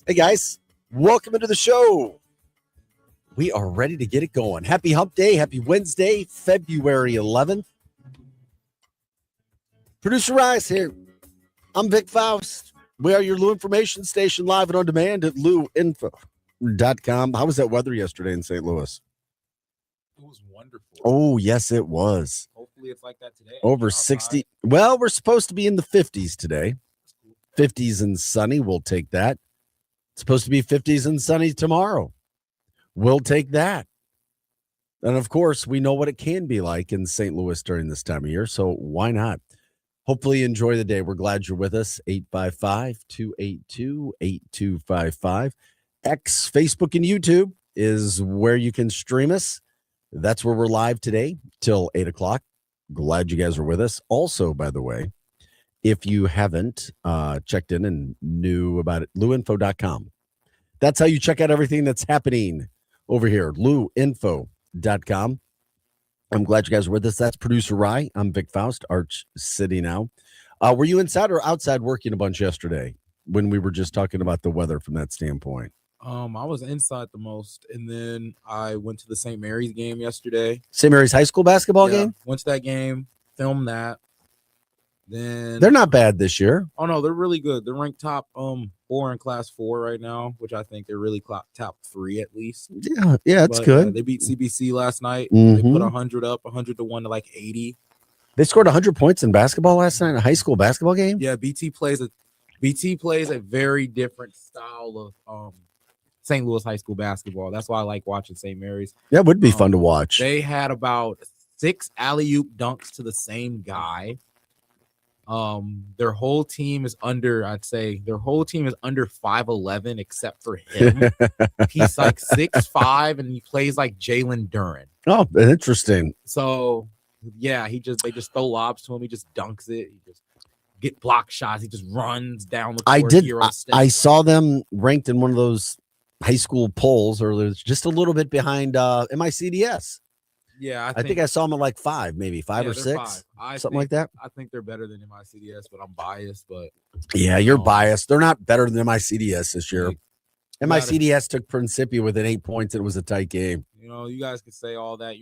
Hey guys, welcome into the show. We are ready to get it going. Happy Hump Day. Happy Wednesday, February 11th. Producer Rice here. I'm Vic Faust. We are your Lou information station live and on demand at luinfo.com. How was that weather yesterday in St. Louis? It was wonderful. Oh, yes, it was. Hopefully it's like that today. Over 60. Well, we're supposed to be in the 50s today. 50s and sunny. We'll take that. It's supposed to be 50s and sunny tomorrow. We'll take that. And of course, we know what it can be like in St. Louis during this time of year. So why not? Hopefully you enjoy the day. We're glad you're with us. 855-282-8255. X, Facebook, and YouTube is where you can stream us. That's where we're live today till 8 o'clock. Glad you guys are with us. Also, by the way, if you haven't checked in and knew about it, luinfo.com. That's how you check out everything that's happening over here, luinfo.com. I'm glad you guys are with us. That's Producer Rye. I'm Vic Faust, Arch City now. Were you inside or outside working a bunch yesterday when we were just talking about the weather from that standpoint? I was inside the most, and then I went to the St. Mary's game yesterday. St. Mary's high school basketball game? Went to that game, filmed that. Then they're not bad this year. Oh no, they're really good. They're ranked top 4 in Class 4 right now, which I think they're really top 3 at least. Yeah, it's good. They beat CBC last night. Mm-hmm. They put 100 up, 100-1 to like 80. They scored 100 points in basketball last night in a high school basketball game. Yeah, BT plays a very different style of St. Louis high school basketball. That's why I like watching St. Mary's. That would be fun to watch. They had about 6 alley-oop dunks to the same guy. Their whole team is under 5'11" except for him. He's like 6'5" and he plays like Jalen Duren. Oh, interesting. So yeah, they just throw lobs to him. He just dunks it. He just get block shots. He just runs down the court. I saw them ranked in one of those high school polls earlier, just a little bit behind MICDS. Yeah, I think I saw them at like 5, maybe 5 or 6, something like that. I think they're better than MICDS, but I'm biased. But yeah, you're biased. They're not better than MICDS this year. MICDS took Principia within 8 points. And it was a tight game. You guys can say all that.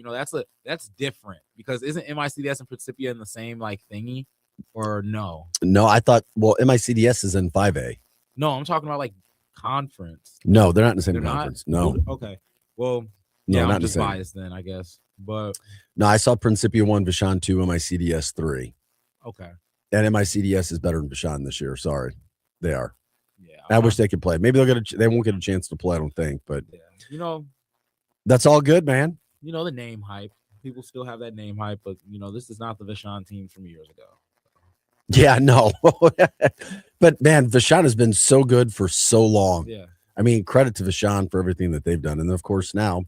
That's different because isn't MICDS and Principia in the same like thingy or no? No, I thought. Well, MICDS is in 5A. No, I'm talking about like conference. No, they're not in the same conference. No. Okay. Well, yeah, I'm just biased then, I guess. But no, I saw Principia 1, Vashon 2, MICDS 3. Okay. And MICDS is better than Vashon this year. Sorry, they are. Yeah, I wish they could play. Maybe they won't get a chance to play. I don't think, but yeah. That's all good, man. The name hype. People still have that name hype, but this is not the Vashon team from years ago. Yeah, no. But man, Vashon has been so good for so long. Yeah. I mean, credit to Vashon for everything that they've done. And of course, now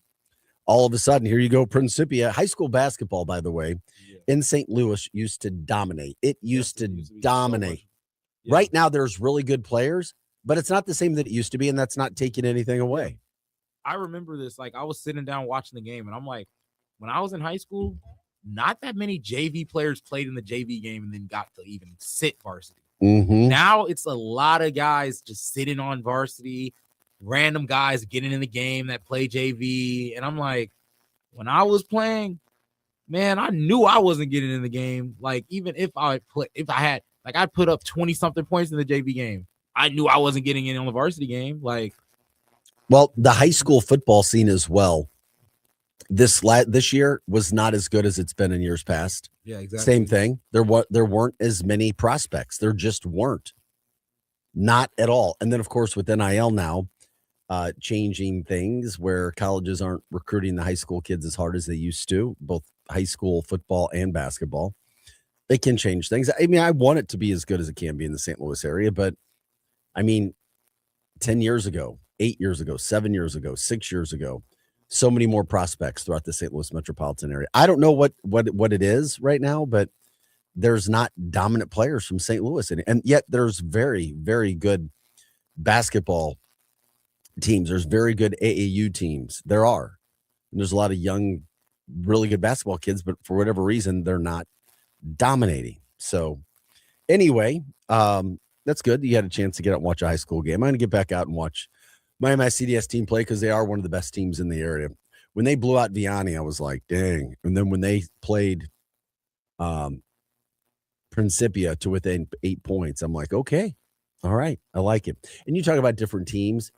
all of a sudden, here you go, Principia. High school basketball, by the way, in St. Louis used to dominate. It used to dominate. So right now, there's really good players, but it's not the same that it used to be, and that's not taking anything away. I remember this. Like, I was sitting down watching the game, and I'm like, when I was in high school, not that many JV players played in the JV game and then got to even sit varsity. Mm-hmm. Now it's a lot of guys just sitting on varsity, random guys getting in the game that play JV. And I'm like, when I was playing, man, I knew I wasn't getting in the game. Like, even if I'd put up 20 something points in the JV game, I knew I wasn't getting in on the varsity game. Like, well, the high school football scene as well. This year was not as good as it's been in years past. Yeah, exactly. Same thing. There weren't as many prospects. There just weren't. Not at all. And then, of course, with NIL now, changing things where colleges aren't recruiting the high school kids as hard as they used to, both high school football and basketball. It can change things. I mean, I want it to be as good as it can be in the St. Louis area, but I mean, 10 years ago, 8 years ago, 7 years ago, 6 years ago, so many more prospects throughout the St. Louis metropolitan area. I don't know what it is right now, but there's not dominant players from St. Louis. And yet there's very, very good basketball teams. There's very good AAU teams. There are. And there's a lot of young, really good basketball kids, but for whatever reason, they're not dominating. So anyway, that's good. You had a chance to get out and watch a high school game. I'm going to get back out and watch my MICDS team play because they are one of the best teams in the area. When they blew out Vianney, I was like, dang. And then when they played Principia to within 8 points, I'm like, okay, all right, I like it. And you talk about different teams.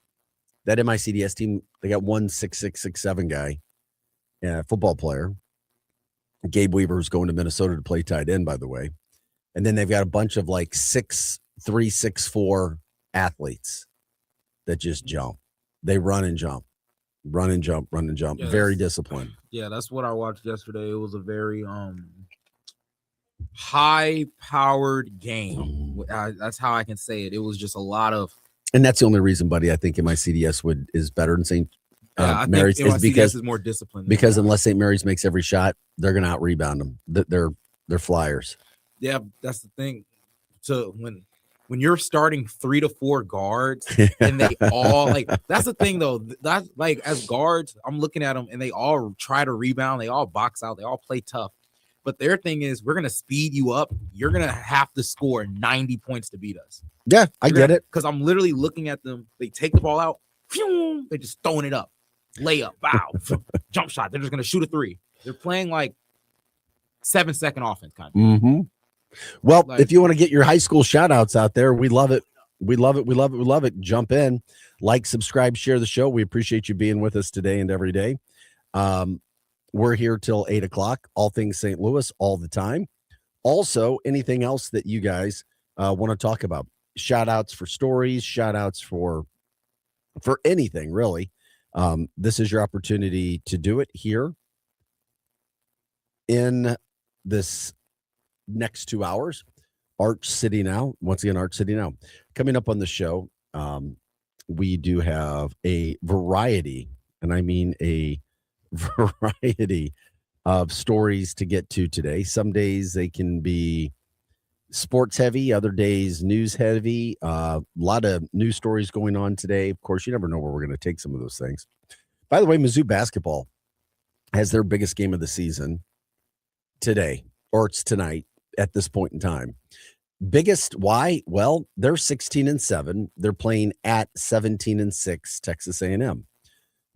That MICDS team, they got 1.6667 guy, football player. Gabe Weaver's going to Minnesota to play tight end, by the way. And then they've got a bunch of like 6'3", 6'4" athletes that just jump. They run and jump, run and jump, run and jump. Yeah, very disciplined. Yeah, that's what I watched yesterday. It was a very high-powered game. That's how I can say it. It was just a lot of. And that's the only reason, buddy, I think MICDS is better than St. Mary's is because is more disciplined. Because unless St. Mary's makes every shot, they're going to out-rebound them. They're flyers. Yeah, that's the thing. So when you're starting 3 to 4 guards and they all like, that's the thing though. That's like, as guards, I'm looking at them and they all try to rebound. They all box out. They all play tough. But their thing is, we're going to speed you up. You're going to have to score 90 points to beat us. Yeah, I get it. Because I'm literally looking at them. They take the ball out. Phew, they're just throwing it up. Layup. Wow. Jump shot. They're just going to shoot a 3. They're playing like 7-second offense kind of. Mm-hmm. Well, if you want to get your high school shout outs out there, we love it. We love it. We love it. We love it. Jump in, like, subscribe, share the show. We appreciate you being with us today and every day. We're here till 8 o'clock, all things St. Louis all the time. Also, anything else that you guys want to talk about, shout outs for stories, shout outs for anything really. This is your opportunity to do it here in this next 2 hours. Arch City Now. Once again, Arch City Now. Coming up on the show, we do have a variety, and I mean a variety of stories to get to today. Some days they can be sports heavy, other days news heavy. A lot of news stories going on today. Of course, you never know where we're going to take some of those things. By the way, Mizzou basketball has their biggest game of the season today, or it's tonight at this point in time. Biggest, why? Well, they're 16-7. They're playing at 17-6 Texas A&M.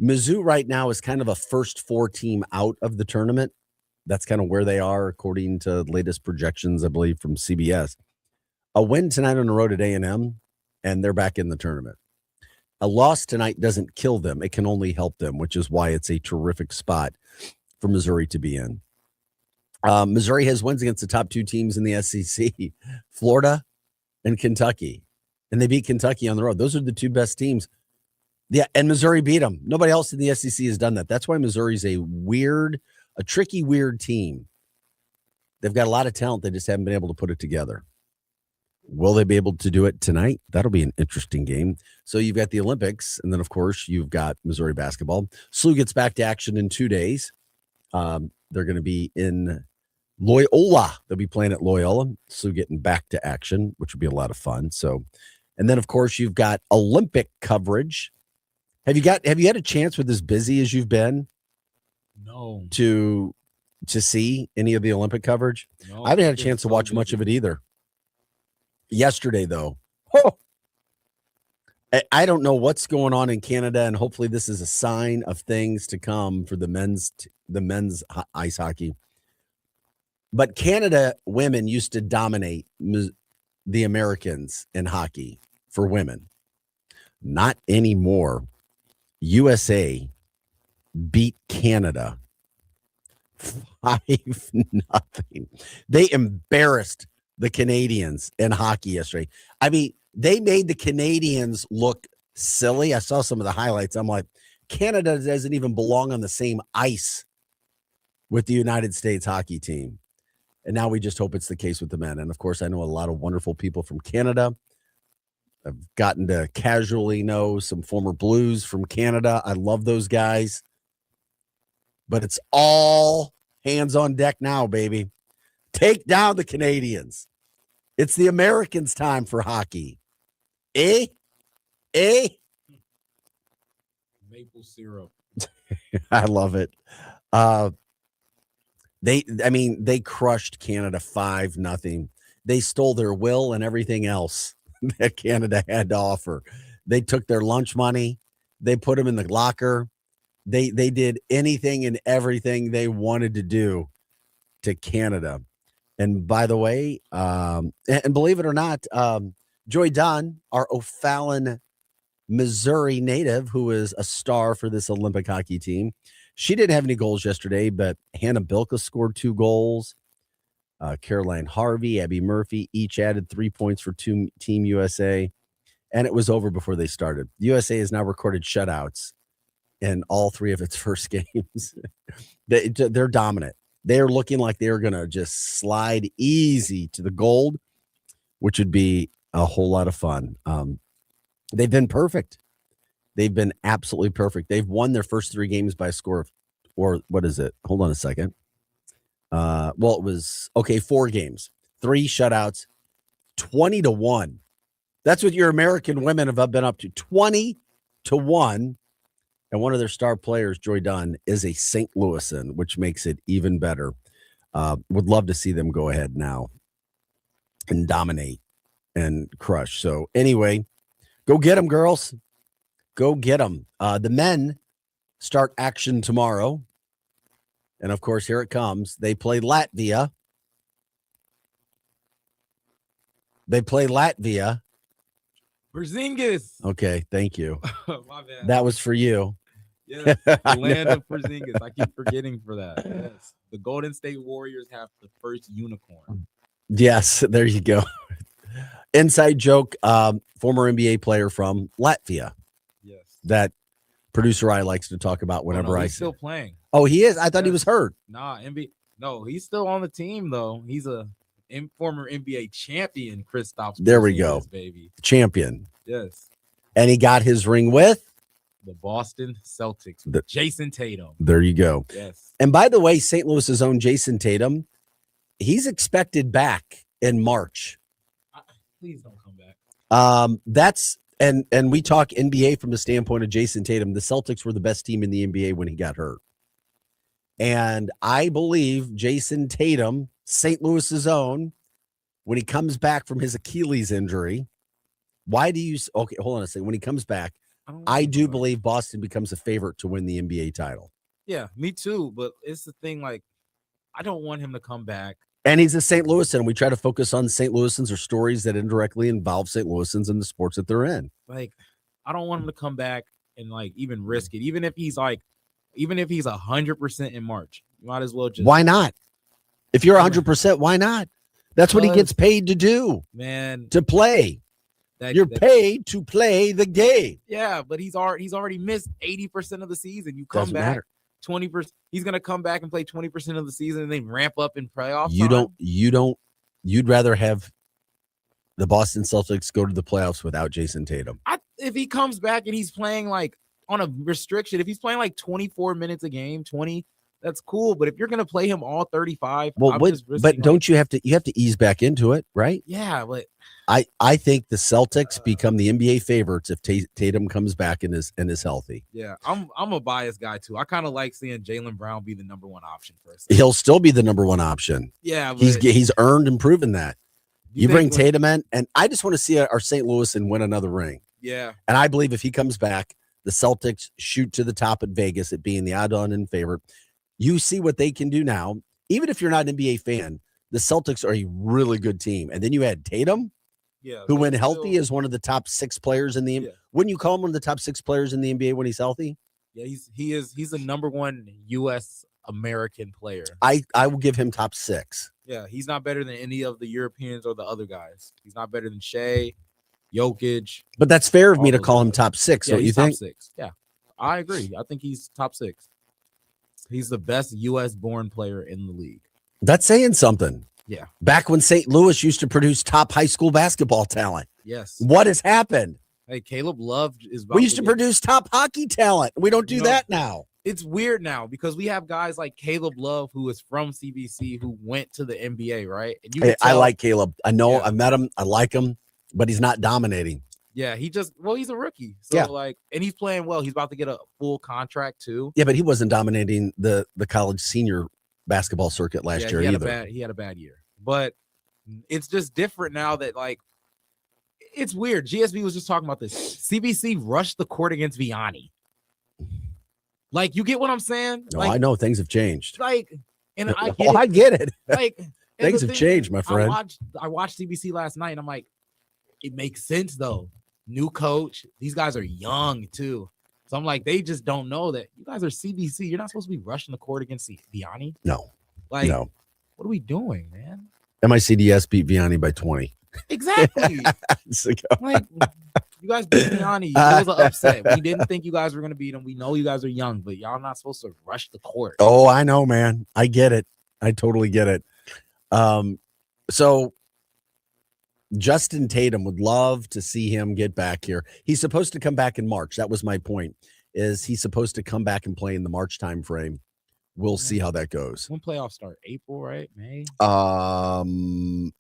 Mizzou right now is kind of a first 4 team out of the tournament. That's kind of where they are according to the latest projections, I believe, from CBS. A win tonight on the road at A&M, and they're back in the tournament. A loss tonight doesn't kill them. It can only help them, which is why it's a terrific spot for Missouri to be in. Missouri has wins against the top 2 teams in the SEC, Florida and Kentucky. And they beat Kentucky on the road. Those are the 2 best teams. Yeah, and Missouri beat them. Nobody else in the SEC has done that. That's why Missouri's a tricky, weird team. They've got a lot of talent. They just haven't been able to put it together. Will they be able to do it tonight? That'll be an interesting game. So you've got the Olympics, and then, of course, you've got Missouri basketball. SLU gets back to action in 2 days. They're going to be in Loyola. They'll be playing at Loyola. SLU getting back to action, which will be a lot of fun. So, and then, of course, you've got Olympic coverage. Have you had a chance with as busy as you've been? No. To see any of the Olympic coverage? No, I haven't had a chance to watch much of it either. Yesterday, though, I don't know what's going on in Canada, and hopefully this is a sign of things to come for the men's ice hockey. But Canada women used to dominate the Americans in hockey for women. Not anymore. USA beat Canada 5-0. They embarrassed the Canadians in hockey yesterday. I mean, they made the Canadians look silly. I saw some of the highlights. I'm like, Canada doesn't even belong on the same ice with the United States hockey team. And now we just hope it's the case with the men. And of course, I know a lot of wonderful people from Canada. I've gotten to casually know some former Blues from Canada. I love those guys. But it's all hands on deck now, baby. Take down the Canadians. It's the Americans' time for hockey. Eh? Maple syrup. I love it. They crushed Canada 5-0. They stole their will and everything else. that Canada had to offer. They took their lunch money, they put them in the locker. They did anything and everything they wanted to do to Canada. And by the way, and believe it or not, Joy Dunn, our O'Fallon, Missouri native, who is a star for this Olympic hockey team, she didn't have any goals yesterday, but Hannah Bilka scored 2 goals. Caroline Harvey, Abby Murphy, each added 3 points for Team USA. And it was over before they started. USA has now recorded shutouts in all 3 of its first games. They're dominant. They're looking like they're going to just slide easy to the gold, which would be a whole lot of fun. They've been perfect. They've been absolutely perfect. They've won their first 3 games by a score of, or what is it? Hold on a second. Well, it was, 4 games, 3 shutouts, 20-1. That's what your American women have been up to, 20-1. And one of their star players, Joy Dunn, is a St. Louisan, which makes it even better. Would love to see them go ahead now and dominate and crush. So anyway, go get them, girls. Go get them. The men start action tomorrow. And, of course, here it comes. They play Latvia. Porzingis. Okay, thank you. My bad. That was for you. Yes, the land of Porzingis. I keep forgetting for that. Yes. The Golden State Warriors have the first unicorn. Yes, there you go. Inside joke, former NBA player from Latvia. Yes. That producer I likes to talk about whenever he's still playing. Oh, he is? I thought he was hurt. Nah, NBA. No, he's still on the team though. He's a former NBA champion, Kristaps. There we go. Baby. Champion. Yes. And he got his ring with the Boston Celtics. Jason Tatum. There you go. Yes. And by the way, St. Louis's own Jason Tatum, he's expected back in March. Please don't come back. That's and we talk NBA from the standpoint of Jason Tatum. The Celtics were the best team in the NBA when he got hurt. And I believe Jason Tatum, St. Louis's own, when he comes back from his Achilles injury, okay, hold on a second. When he comes back, I do believe Boston becomes a favorite to win the NBA title. Yeah, me too. But it's the thing, like, I don't want him to come back. And he's a St. Louisan. We try to focus on St. Louisans or stories that indirectly involve St. Louisans and the sports that they're in. Like, I don't want him to come back and like even risk it. Even if he's 100% in March, you might as well just. Why not? If you're 100%, why not? That's what he gets paid to do, man. To play. You're paid to play the game. Yeah, but he's already missed 80% of the season. You come back 20%. He's gonna come back and play 20% of the season and then ramp up in playoffs. You'd rather have the Boston Celtics go to the playoffs without Jason Tatum. If he comes back and he's playing like on a restriction, if he's playing like 24 minutes a game, 20. That's cool, but if you're gonna play him all 35, don't you have to ease back into it, right? Yeah, but I think the Celtics become the NBA favorites if Tatum comes back and is healthy. Yeah, I'm a biased guy too. I kind of like seeing Jaylen Brown be the number 1 option for us. He'll still be the number 1 option. Yeah, he's earned and proven that. You bring Tatum in, and I just want to see our St. Louis and win another ring. Yeah, and I believe if he comes back, the Celtics shoot to the top at Vegas at being the odd-on favorite. You see what they can do now. Even if you're not an NBA fan, the Celtics are a really good team. And then you had Tatum, who when healthy is one of the top 6 players in the NBA. Wouldn't you call him one of the top 6 players in the NBA when he's healthy? Yeah, he's the number 1 U.S. American player. I will give him top 6. Yeah, he's not better than any of the Europeans or the other guys. He's not better than Shea, Jokic. But that's fair of me to call him top 6, don't you think? Top 6. Yeah, I agree. I think he's top 6. He's the best U.S.-born player in the league. That's saying something. Yeah. Back when St. Louis used to produce top high school basketball talent. Yes. What has happened? Hey, Caleb Love is. We used to produce top hockey talent. We don't do that now. It's weird now because we have guys like Caleb Love, who is from CBC, who went to the NBA, right? And I like Caleb. I know. I've met him. I like him, but he's not dominating. Yeah, he's a rookie. So and he's playing well. He's about to get a full contract too. Yeah, but he wasn't dominating the college senior basketball circuit last year either. He had a bad year. But it's just different now that like It's weird. GSB was just talking about this. CBC rushed the court against Vianney. Like, you get what I'm saying? No, Like, I know things have changed. Like, and I get I get it. Like, things have changed, my friend. I watched CBC last night, and I'm like, it makes sense though. New coach. These guys are young too. So I'm like, they just don't know that you guys are CBC. You're not supposed to be rushing the court against Vianney. No. Like, no. What are we doing, man? MICDS beat Vianney by 20. Exactly. Like, you guys beat Vianney. It was an upset. We didn't think you guys were going to beat them. We know you guys are young, but y'all not supposed to rush the court. Oh, I know, man. I get it. I totally get it. So Justin Tatum, would love to see him get back here. He's supposed to come back in March. That was my point. Is he's supposed to come back and play in the March time frame. We'll see how that goes. When playoffs start? April, right? May?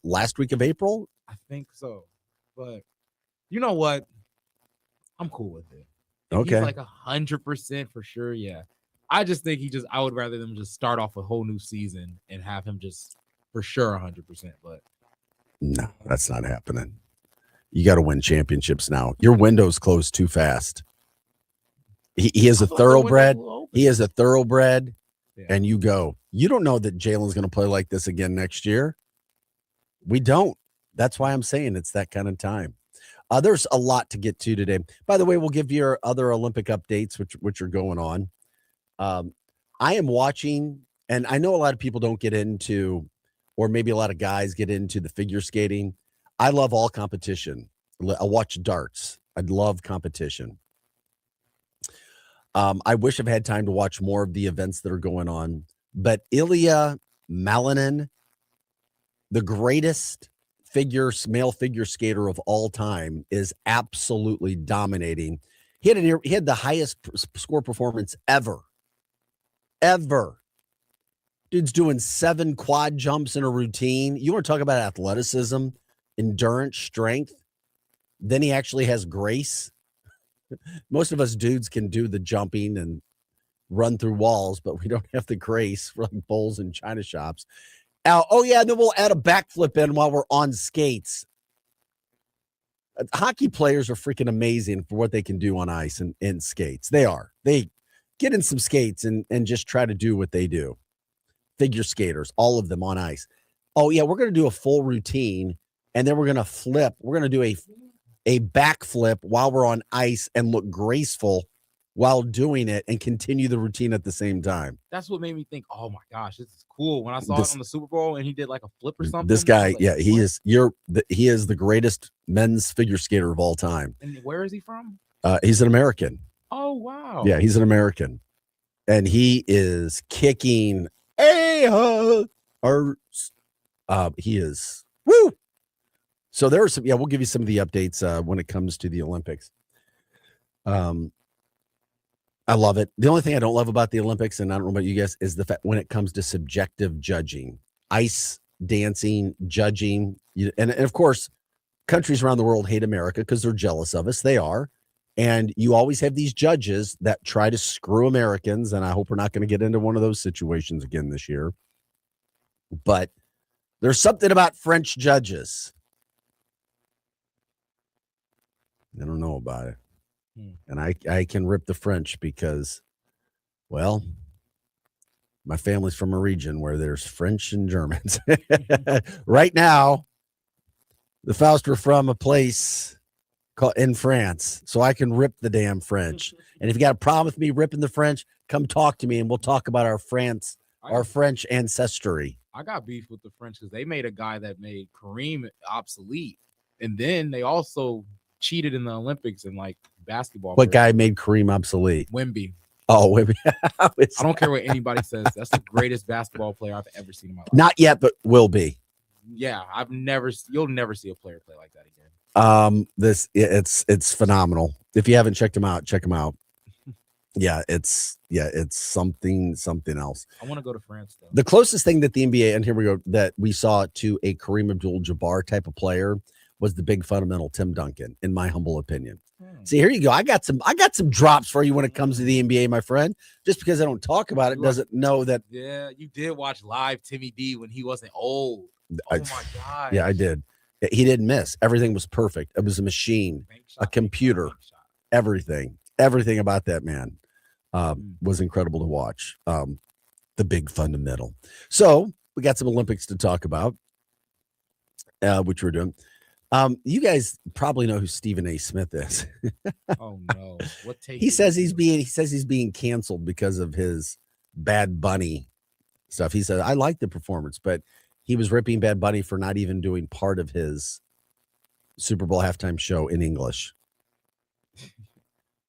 Last week of April? I think so. But you know what? I'm cool with it. Okay. He's like 100% for sure. Yeah. I just think I would rather them just start off a whole new season and have him just for sure 100%. But no, that's not happening. You got to win championships now. Your window's closed too fast. He is a thoroughbred. He is a thoroughbred. Yeah. And you go. You don't know that Jalen's going to play like this again next year. We don't. That's why I'm saying it's that kind of time. There's a lot to get to today. By the way, we'll give you our other Olympic updates, which are going on. I am watching, and I know a lot of people don't get into, or maybe a lot of guys get into the figure skating. I love all competition. I watch darts. I love competition. I wish I've had time to watch more of the events that are going on. But Ilya Malinin, the greatest male figure skater of all time, is absolutely dominating. He had the highest score performance ever. Dude's doing 7 quad jumps in a routine. You want to talk about athleticism, endurance, strength? Then he actually has grace. Most of us dudes can do the jumping and run through walls, but we don't have the grace for like bowls and china shops. Oh, yeah, and then we'll add a backflip in while we're on skates. Hockey players are freaking amazing for what they can do on ice and in skates. They are. They get in some skates and just try to do what they do. Figure skaters, all of them on ice. Oh, yeah, we're going to do a full routine, and then we're going to flip. We're going to do a backflip while we're on ice and look graceful while doing it and continue the routine at the same time. That's what made me think, oh my gosh, this is cool. When I saw it on the Super Bowl and he did like a flip or something. This guy, like, yeah, he is the greatest men's figure skater of all time. And where is he from? He's an American. Oh, wow. Yeah, he's an American. And he is kicking he is woo. So there are some, we'll give you some of the updates when it comes to the Olympics. I love it. The only thing I don't love about the Olympics, and I don't know about you guys, is the fact when it comes to subjective judging, ice dancing, judging. And of course, countries around the world hate America because they're jealous of us. They are. And you always have these judges that try to screw Americans. And I hope we're not going to get into one of those situations again this year. But there's something about French judges. I don't know about it. And I can rip the French because, well, my family's from a region where there's French and Germans. Right now, the Faust are from a place called in France, so I can rip the damn French. And if you got a problem with me ripping the French, come talk to me and we'll talk about our French ancestry. I got beef with the French because they made a guy that made Kareem obsolete. And then they also cheated in the Olympics and like basketball. What guy made Kareem obsolete? Wemby. Oh, Wemby. I don't care what anybody says. That's the greatest basketball player I've ever seen in my life. Not yet, but will be. Yeah, you'll never see a player play like that again. It's phenomenal. If you haven't checked him out, check him out. It's something else. I want to go to France though. The closest thing that the NBA, and here we go, that we saw to a Kareem Abdul-Jabbar type of player was the big fundamental Tim Duncan, in my humble opinion. See, here you go. I got some drops for you when it comes to the NBA, my friend. Just because I don't talk about it doesn't know that. Yeah, you did watch live Timmy D when he wasn't old. Oh my God. Yeah, I did. He didn't miss. Everything was perfect. It was a machine, a computer, everything about that man was incredible to watch. The big fundamental. So we got some Olympics to talk about, which we're doing. You guys probably know who Stephen A. Smith is. Oh no! What take? He says he's being canceled because of his Bad Bunny stuff. He said, I like the performance, but he was ripping Bad Bunny for not even doing part of his Super Bowl halftime show in English.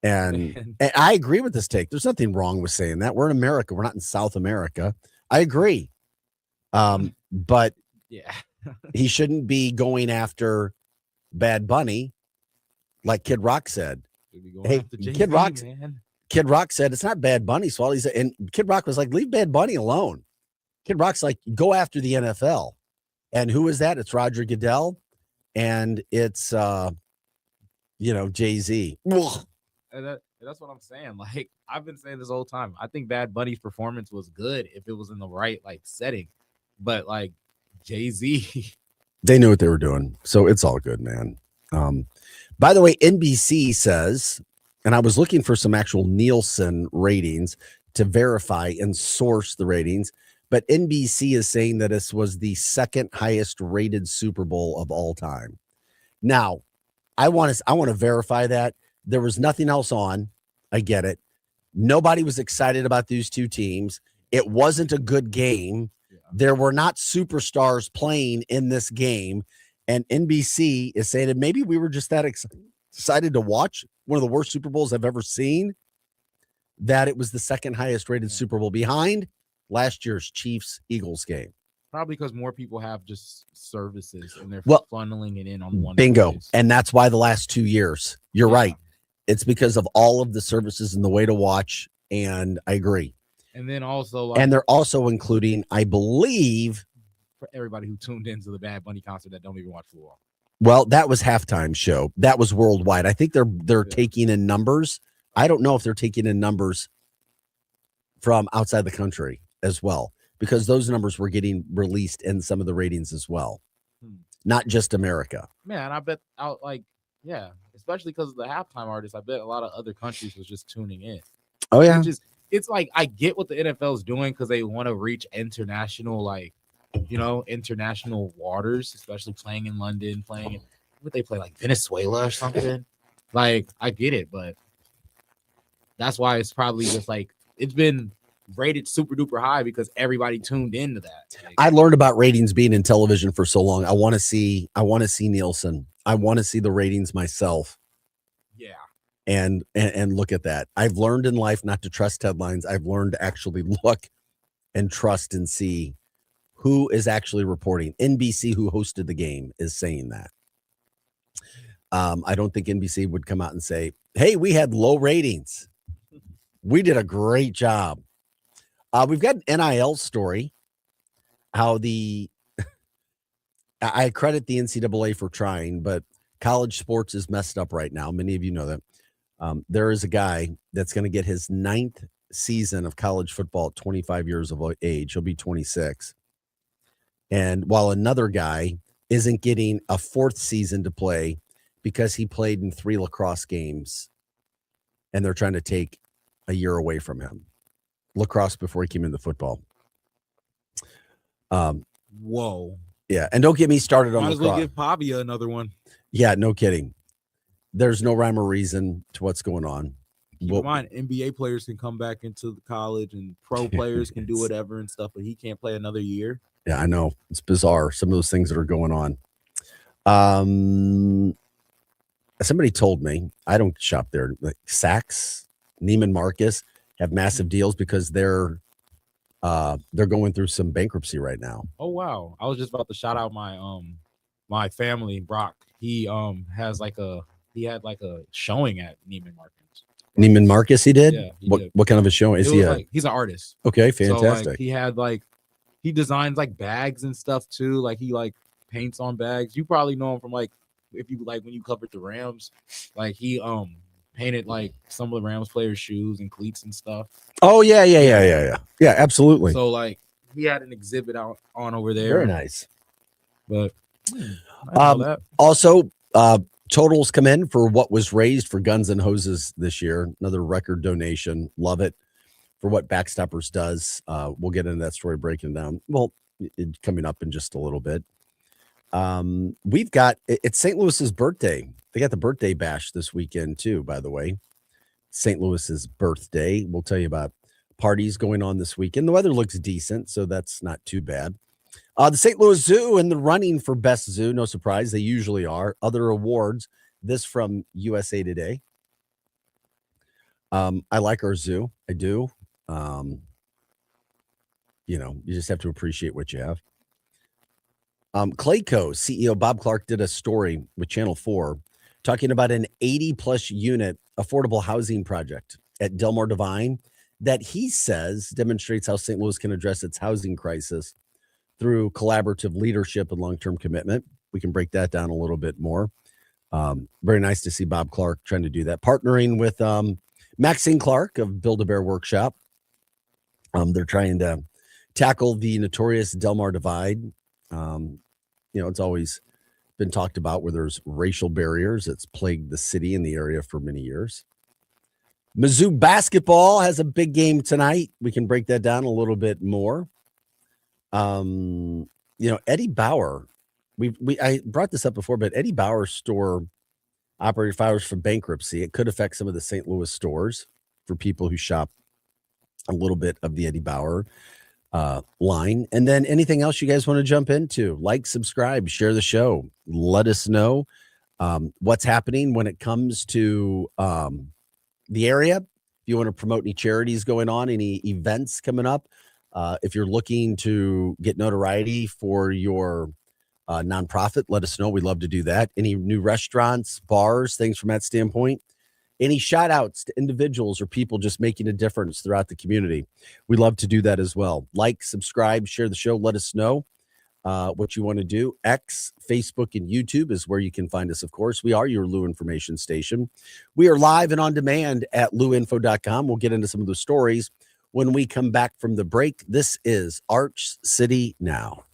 And I agree with this take. There's nothing wrong with saying that. We're in America. We're not in South America. I agree. But yeah, he shouldn't be going after Bad Bunny like Kid Rock said. Hey, Kid Rock said it's not Bad Bunny's fault. He said, and Kid Rock was like, leave Bad Bunny alone. Kid Rock's like, go after the NFL. And who is that? It's Roger Goodell, and it's Jay-Z. And that's what I'm saying. Like, I've been saying this whole time. I think Bad Bunny's performance was good if it was in the right setting. But like Jay-Z, they knew what they were doing. So it's all good, man. By the way, NBC says, and I was looking for some actual Nielsen ratings to verify and source the ratings, but NBC is saying that this was the second highest rated Super Bowl of all time. Now, I want to verify that. There was nothing else on. I get it. Nobody was excited about these two teams. It wasn't a good game. Yeah. There were not superstars playing in this game. And NBC is saying that maybe we were just that excited to watch one of the worst Super Bowls I've ever seen, that it was the second highest rated Super Bowl behind last year's Chiefs-Eagles game. Probably because more people have just services and they're funneling it in on one. Bingo. Place. And that's why the last 2 years, you're right. It's because of all of the services and the way to watch. And I agree. And then also, and they're also including, I believe, for everybody who tuned into the Bad Bunny concert that don't even watch football. Well, that was halftime show. That was worldwide. I think they're taking in numbers. I don't know if they're taking in numbers from outside the country as well, because those numbers were getting released in some of the ratings as well. Not just America. Man, I bet especially because of the halftime artists, I bet a lot of other countries was just tuning in. Oh, yeah. It's like, I get what the NFL is doing because they want to reach international, international waters, especially playing in London, would they play like Venezuela or something? Like, I get it, but that's why it's probably just like, it's been rated super duper high because everybody tuned into that. I learned about ratings being in television for so long. I want to see Nielsen. I want to see the ratings myself. Yeah. And look at that. I've learned in life not to trust headlines. I've learned to actually look and trust and see who is actually reporting. NBC, who hosted the game, is saying that. I don't think NBC would come out and say, hey, we had low ratings. We did a great job. We've got an NIL story. How I credit the NCAA for trying, but college sports is messed up right now. Many of you know that. There is a guy that's going to get his 9th season of college football at 25 years of age. He'll be 26. And while another guy isn't getting a 4th season to play because he played in 3 lacrosse games, and they're trying to take a year away from him. Lacrosse before he came into football. Whoa. Yeah, and don't get me started on lacrosse. Might as well give Pavia another one. Yeah, no kidding. There's no rhyme or reason to what's going on. Keep in mind, NBA players can come back into the college and pro players can do whatever and stuff, but he can't play another year. Yeah, I know. It's bizarre. Some of those things that are going on. Somebody told me, I don't shop there, like Saks, Neiman Marcus have massive deals because they're going through some bankruptcy right now. Oh wow. I was just about to shout out my family, Brock. He had a showing at Neiman Marcus. Neiman Marcus, he did? Yeah, what kind of a showing? Is he he's an artist. Okay, fantastic. So, he had he designs bags and stuff too. He paints on bags. You probably know him from if you when you covered the Rams, he painted some of the Rams players' shoes and cleats and stuff. Oh yeah, absolutely. So he had an exhibit on over there. Very nice. But I know that. Also, totals come in for what was raised for Guns and Hoses this year. Another record donation. Love it for what Backstoppers does. We'll get into that story breaking down. Well, coming up in just a little bit. We've got it's St. Louis's birthday. They got the birthday bash this weekend too, by the way. St. Louis's birthday. We'll tell you about parties going on this weekend. The weather looks decent, so that's not too bad. The St. Louis Zoo in the running for best zoo. No surprise, they usually are. Other awards. This from USA Today. I like our zoo. I do. You just have to appreciate what you have. Clayco CEO Bob Clark did a story with Channel 4 talking about an 80-plus unit affordable housing project at Delmar Divine that he says demonstrates how St. Louis can address its housing crisis through collaborative leadership and long-term commitment. We can break that down a little bit more. Very nice to see Bob Clark trying to do that, partnering with Maxine Clark of Build-A-Bear Workshop. They're trying to tackle the notorious Delmar Divide. It's always been talked about where there's racial barriers. It's plagued the city and the area for many years. Mizzou basketball has a big game tonight. We can break that down a little bit more. Eddie Bauer, I brought this up before, but Eddie Bauer's store operated filers for bankruptcy. It could affect some of the St. Louis stores for people who shop a little bit of the Eddie Bauer line. And then anything else you guys want to jump into? Like, subscribe, share the show. Let us know what's happening when it comes to the area. If you want to promote any charities going on, any events coming up, if you're looking to get notoriety for your nonprofit, let us know. We'd love to do that. Any new restaurants, bars, things from that standpoint. Any shout outs to individuals or people just making a difference throughout the community. We'd love to do that as well. Like, subscribe, share the show. Let us know what you want to do. X, Facebook, and YouTube is where you can find us, of course. We are your Lou information station. We are live and on demand at louinfo.com. We'll get into some of the stories when we come back from the break. This is Arch City Now.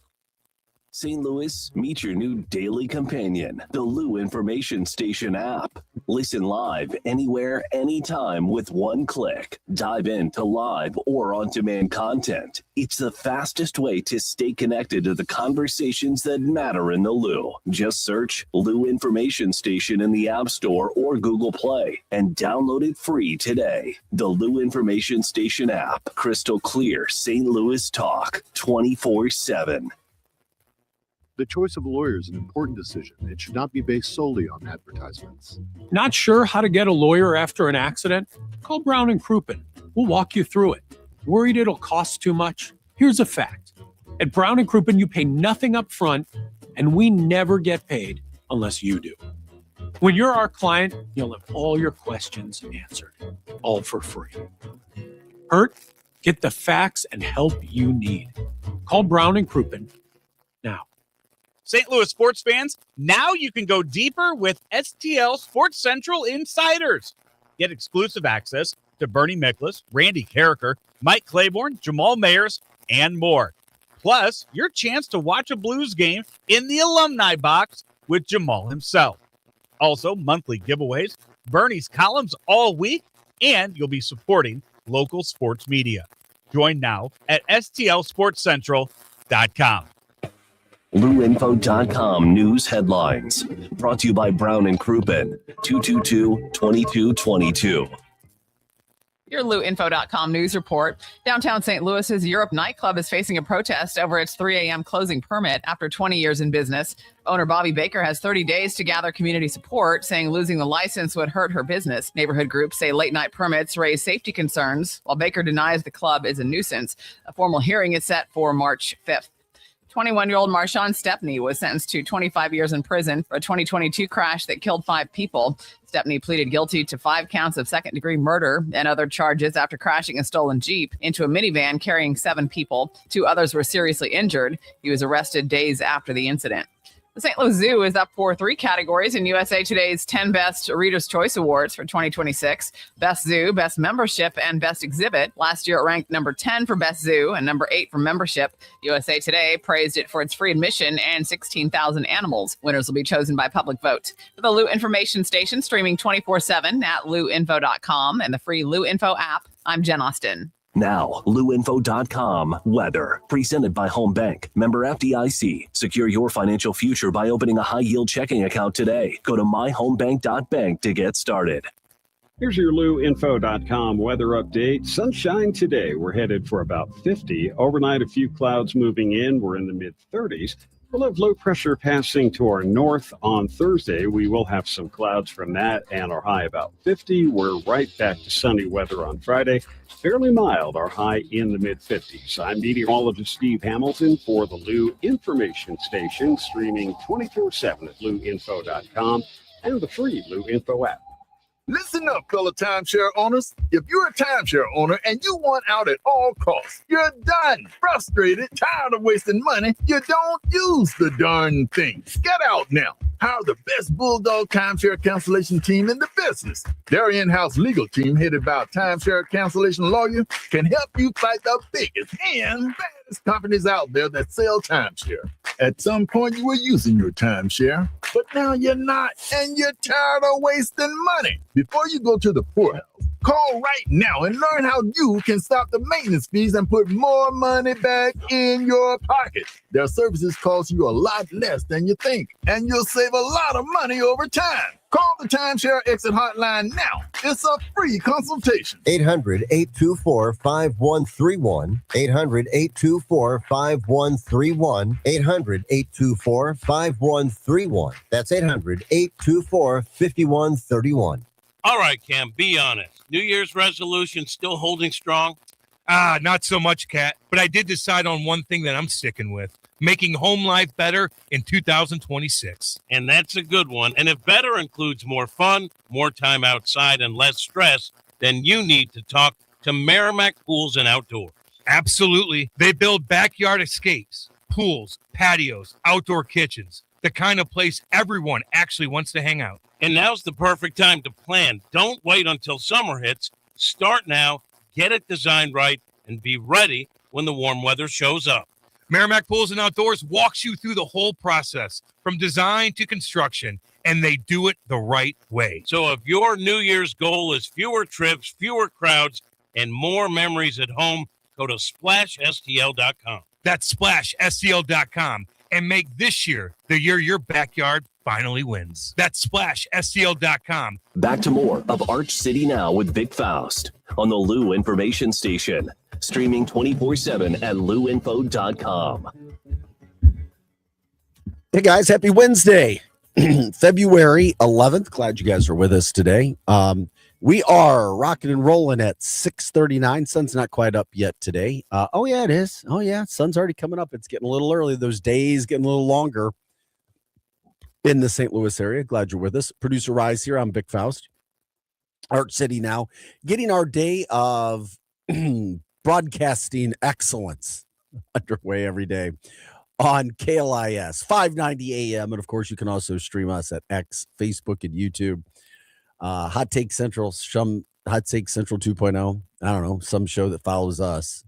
St. Louis, meet your new daily companion, the Lou Information Station app. Listen live anywhere, anytime with one click. Dive into live or on-demand content. It's the fastest way to stay connected to the conversations that matter in the Lou. Just search Lou Information Station in the App Store or Google Play and download it free today. The Lou Information Station app. Crystal clear St. Louis talk 24/7. The choice of a lawyer is an important decision. It should not be based solely on advertisements. Not sure how to get a lawyer after an accident? Call Brown and Crouppen. We'll walk you through it. Worried it'll cost too much? Here's a fact. At Brown and Crouppen, you pay nothing up front, and we never get paid unless you do. When you're our client, you'll have all your questions answered, all for free. Hurt? Get the facts and help you need. Call Brown and Crouppen now. St. Louis sports fans, now you can go deeper with STL Sports Central Insiders. Get exclusive access to Bernie Miklasz, Randy Carricker, Mike Claiborne, Jamal Mayers, and more. Plus, your chance to watch a Blues game in the alumni box with Jamal himself. Also, monthly giveaways, Bernie's columns all week, and you'll be supporting local sports media. Join now at stlsportscentral.com. LouInfo.com news headlines. Brought to you by Brown and Crouppen, 222-2222. Your LouInfo.com news report. Downtown St. Louis's Europe nightclub is facing a protest over its 3 a.m. closing permit after 20 years in business. Owner Bobby Baker has 30 days to gather community support, saying losing the license would hurt her business. Neighborhood groups say late night permits raise safety concerns, while Baker denies the club is a nuisance. A formal hearing is set for March 5th. 21-year-old Marshawn Stepney was sentenced to 25 years in prison for a 2022 crash that killed 5 people. Stepney pleaded guilty to 5 counts of second-degree murder and other charges after crashing a stolen Jeep into a minivan carrying 7 people. 2 others were seriously injured. He was arrested days after the incident. The St. Louis Zoo is up for 3 categories in USA Today's 10 Best Reader's Choice Awards for 2026. Best Zoo, Best Membership, and Best Exhibit. Last year, it ranked number 10 for Best Zoo and number 8 for Membership. USA Today praised it for its free admission and 16,000 animals. Winners will be chosen by public vote. For the Lou Information Station, streaming 24/7 at louinfo.com and the free Lou Info app, I'm Jen Austin. Now, luinfo.com weather. Presented by Home Bank. Member FDIC. Secure your financial future by opening a high-yield checking account today. Go to myhomebank.bank to get started. Here's your luinfo.com weather update. Sunshine today. We're headed for about 50. Overnight, a few clouds moving in. We're in the mid-30s. We'll have low pressure passing to our north on Thursday. We will have some clouds from that and our high about 50. We're right back to sunny weather on Friday. Fairly mild, our high in the mid-50s. I'm meteorologist Steve Hamilton for the Lou Information Station, streaming 24/7 at luinfo.com and the free Lou Info app. Listen up, fellow timeshare owners. If you're a timeshare owner and you want out at all costs, you're done, frustrated, tired of wasting money, you don't use the darn thing. Get out now. Hire the best Bulldog timeshare cancellation team in the business. Their in-house legal team, headed by a timeshare cancellation lawyer, can help you fight the biggest and baddest companies out there that sell timeshare. At some point, you were using your timeshare, but now you're not, and you're tired of wasting money. Before you go to the poorhouse, call right now and learn how you can stop the maintenance fees and put more money back in your pocket. Their services cost you a lot less than you think, and you'll save a lot of money over time. Call the Timeshare Exit Hotline now. It's a free consultation. 800-824-5131. 800-824-5131. 800-824-5131. That's 800-824-5131. All right, Cam, be honest. New Year's resolution still holding strong? Not so much, Kat. But I did decide on one thing that I'm sticking with. Making home life better in 2026. And that's a good one. And if better includes more fun, more time outside, and less stress, then you need to talk to Merrimack Pools and Outdoors. Absolutely. They build backyard escapes, pools, patios, outdoor kitchens, the kind of place everyone actually wants to hang out. And now's the perfect time to plan. Don't wait until summer hits. Start now, get it designed right, and be ready when the warm weather shows up. Merrimack Pools and Outdoors walks you through the whole process, from design to construction, and they do it the right way. So if your New Year's goal is fewer trips, fewer crowds, and more memories at home, go to SplashSTL.com. That's SplashSTL.com, and make this year the year your backyard finally wins. That's SplashSTL.com. Back to more of Arch City Now with Vic Faust on the Lou Information Station. Streaming 24/7 at luinfo.com. Hey guys, happy Wednesday, February 11th. Glad you guys are with us today. We are rocking and rolling at 6:39. Sun's not quite up yet today. Oh yeah, it is. Oh yeah, sun's already coming up. It's getting a little early. Those days getting a little longer in the St. Louis area. Glad you're with us. Producer Rise here. I'm Vic Faust. Arch City Now, getting our day of broadcasting excellence underway every day on KLIS 590 AM. And of course, you can also stream us at X, Facebook, and YouTube. Hot Take Central, some Hot Take Central 2.0. I don't know, some show that follows us.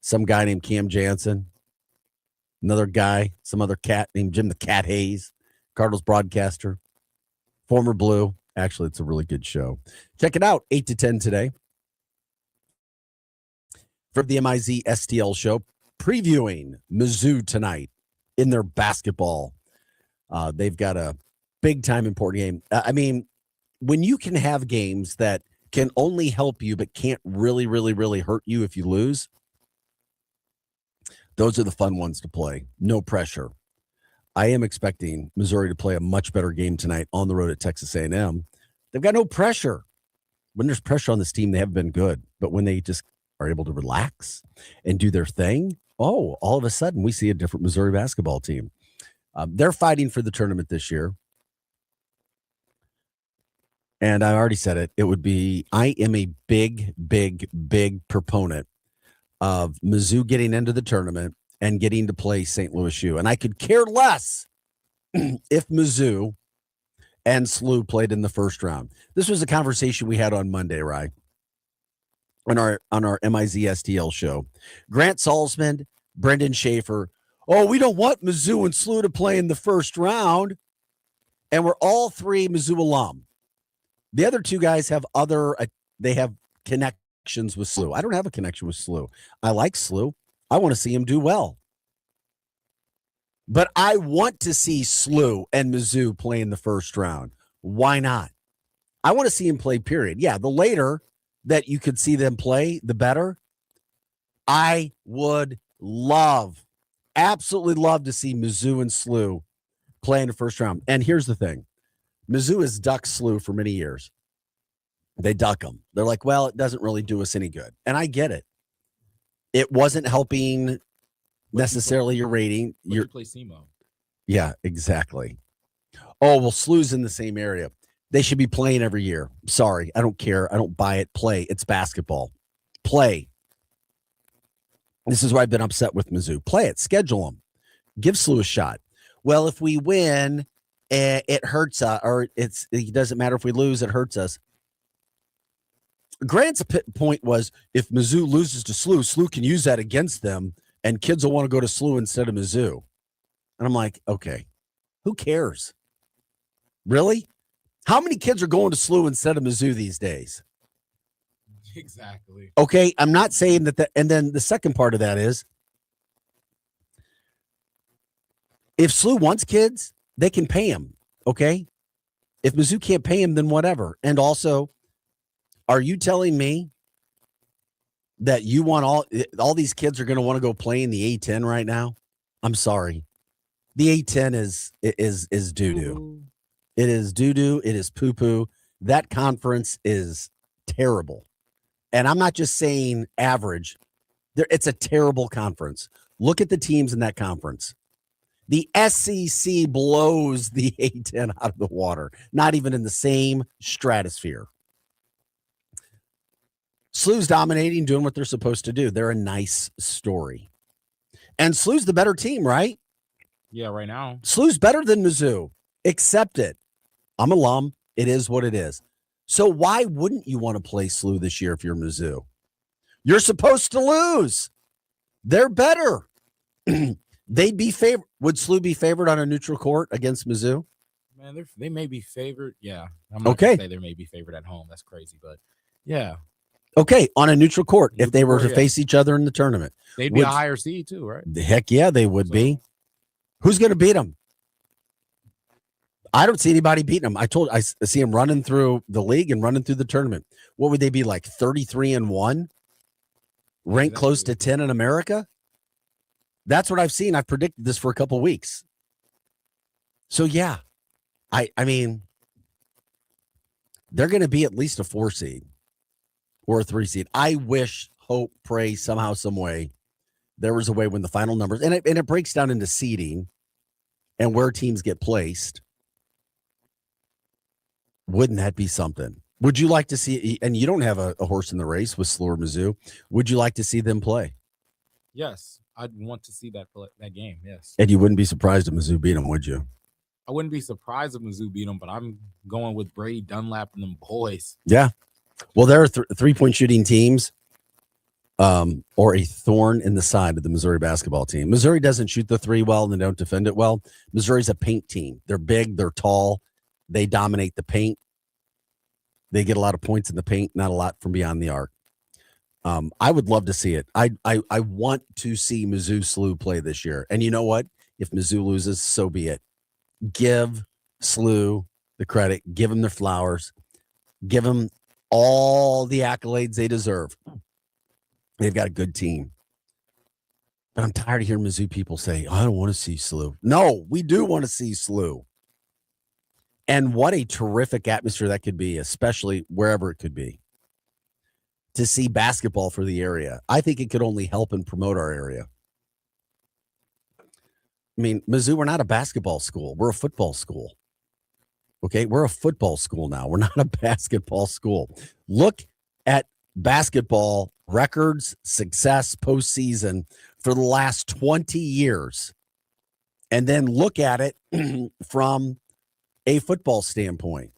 Some guy named Cam Jansen. Another guy, some other cat named Jim the Cat Hayes, Cardinals broadcaster, former Blue. Actually, it's a really good show. Check it out, 8 to 10 today. For the MIZ STL show, previewing Mizzou tonight in their basketball. They've got a big-time important game. I mean, when you can have games that can only help you but can't really, really, really hurt you if you lose, those are the fun ones to play. No pressure. I am expecting Missouri to play a much better game tonight on the road at Texas A&M. They've got no pressure. When there's pressure on this team, they haven't been good. But when they just are able to relax and do their thing, all of a sudden we see a different Missouri basketball team. They're fighting for the tournament this year. And I already said it. I am a big, big, big proponent of Mizzou getting into the tournament and getting to play St. Louis U. And I could care less if Mizzou and SLU played in the first round. This was a conversation we had on Monday, right? On our MIZ STL show. Grant Salzman, Brendan Schaefer. Oh, we don't want Mizzou and SLU to play in the first round. And we're all three Mizzou alum. The other two guys have they have connections with SLU. I don't have a connection with SLU. I like SLU. I want to see him do well. But I want to see SLU and Mizzou play in the first round. Why not? I want to see him play, period. Yeah, the later that you could see them play, the better. I would absolutely love to see Mizzou and SLU play in the first round. And here's the thing. Mizzou has ducked SLU for many years. They duck them. They're like, well, it doesn't really do us any good. And I get it. It wasn't helping necessarily your rating. You play SEMO. Yeah, exactly. Oh, well, SLU's in the same area. They should be playing every year. Sorry, I don't care. I don't buy it. Play. It's basketball. Play. This is where I've been upset with Mizzou. Play it. Schedule them. Give SLU a shot. Well, if we win, it hurts us, or it doesn't matter if we lose, it hurts us. Grant's point was if Mizzou loses to SLU can use that against them, and kids will want to go to SLU instead of Mizzou. And I'm like, okay, who cares? Really? How many kids are going to SLU instead of Mizzou these days? Exactly. Okay, I'm not saying that. And then the second part of that is, if SLU wants kids, they can pay them. Okay, if Mizzou can't pay them, then whatever. And also, are you telling me that you want all these kids are going to want to go play in the A10 right now? I'm sorry, the A10 is doo doo. It is doo doo. It is poo poo. That conference is terrible. And I'm not just saying average. It's a terrible conference. Look at the teams in that conference. The SEC blows the A10 out of the water. Not even in the same stratosphere. SLU's dominating, doing what they're supposed to do. They're a nice story. And SLU's the better team, right? Yeah, right now. SLU's better than Mizzou. Accept it. I'm alum. It is what it is. So why wouldn't you want to play SLU this year if you're Mizzou? You're supposed to lose. They're better. They'd be favored. Would SLU be favored on a neutral court against Mizzou? Man, they may be favored. Yeah. I'm not okay. Gonna say they may be favored at home. That's crazy, but yeah. Okay, on a neutral court, if they were to face each other in the tournament. They'd be a higher seed too, right? Heck yeah, they would be. Who's going to beat them? I don't see anybody beating them. I see them running through the league and running through the tournament. What would they be, like 33-1? Ranked close to 10 in America? That's what I've seen. I've predicted this for a couple weeks. So yeah, I mean, they're going to be at least a 4 seed or a 3 seed. I wish, hope, pray somehow, some way there was a way when the final numbers, and it breaks down into seeding and where teams get placed. Wouldn't that be something? Would you like to see, and you don't have a horse in the race with SLU or Mizzou, would you like to see them play? Yes, I'd want to see that game, yes. And you wouldn't be surprised if Mizzou beat them, would you? I wouldn't be surprised if Mizzou beat them, but I'm going with Brady Dunlap and them boys. Yeah. Well, there are three-point shooting teams or a thorn in the side of the Missouri basketball team. Missouri doesn't shoot the three well and they don't defend it well. Missouri's a paint team. They're big, they're tall, they dominate the paint. They get a lot of points in the paint, not a lot from beyond the arc. I would love to see it. I want to see Mizzou SLU play this year. And you know what? If Mizzou loses, so be it. Give SLU the credit. Give them their flowers. Give them all the accolades they deserve. They've got a good team. But I'm tired of hearing Mizzou people say, I don't want to see SLU. No, we do want to see SLU. And what a terrific atmosphere that could be, especially wherever it could be, to see basketball for the area. I think it could only help and promote our area. I mean, Mizzou, we're not a basketball school. We're a football school. Okay, we're a football school now. We're not a basketball school. Look at basketball records, success, postseason for the last 20 years. and then look at it from a football standpoint.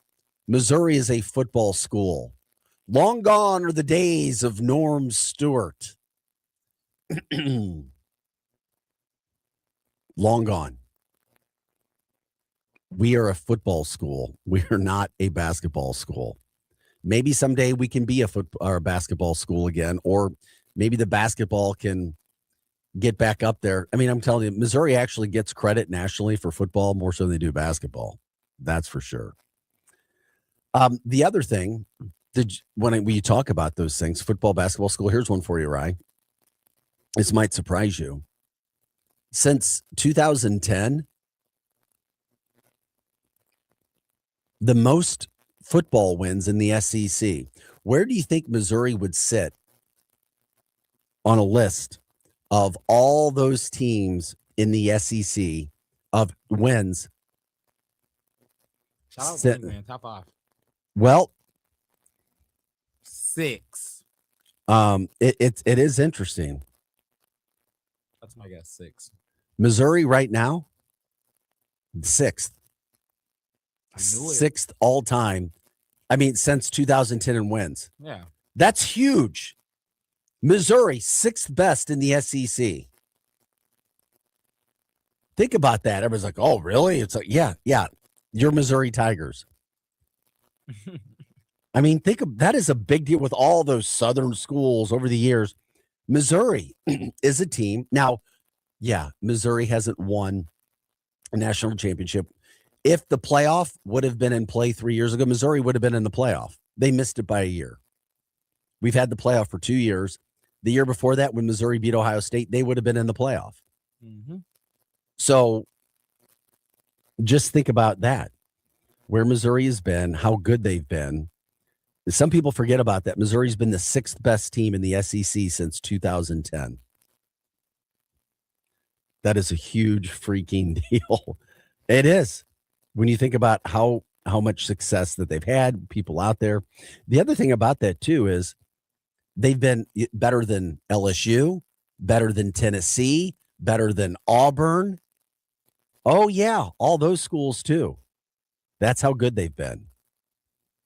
Missouri is a football school. Long gone are the days of Norm Stewart. Long gone. We are a football school. We are not a basketball school. Maybe someday we can be a basketball school again, or maybe the basketball can get back up there. I mean, I'm telling you, Missouri actually gets credit nationally for football more so than they do basketball. That's for sure. The other thing, when you talk about those things, football, basketball school, here's one for you, Rye. This might surprise you. Since 2010, the most football wins in the SEC. Where do you think Missouri would sit on a list of all those teams in the SEC of wins? Shout out to you, man. Top 5. Well, 6. It is interesting. That's my guess. 6. Missouri right now, 6th. I knew it. 6th all time. I mean, since 2010 in wins. Yeah. That's huge. Missouri, 6th best in the SEC. Think about that. Everybody's like, oh, really? It's like, yeah. You're Missouri Tigers. I mean, that is a big deal with all those Southern schools over the years. Missouri is a team. Now, yeah, Missouri hasn't won a national championship. If the playoff would have been in play 3 years ago, Missouri would have been in the playoff. They missed it by a year. We've had the playoff for 2 years. The year before that, when Missouri beat Ohio State, they would have been in the playoff. Mm-hmm. So just think about that, where Missouri has been, how good they've been. Some people forget about that. Missouri's been the 6th best team in the SEC since 2010. That is a huge freaking deal. It is. When you think about how much success that they've had, people out there. The other thing about that, too, is they've been better than LSU, better than Tennessee, better than Auburn. Oh, yeah, all those schools, too. That's how good they've been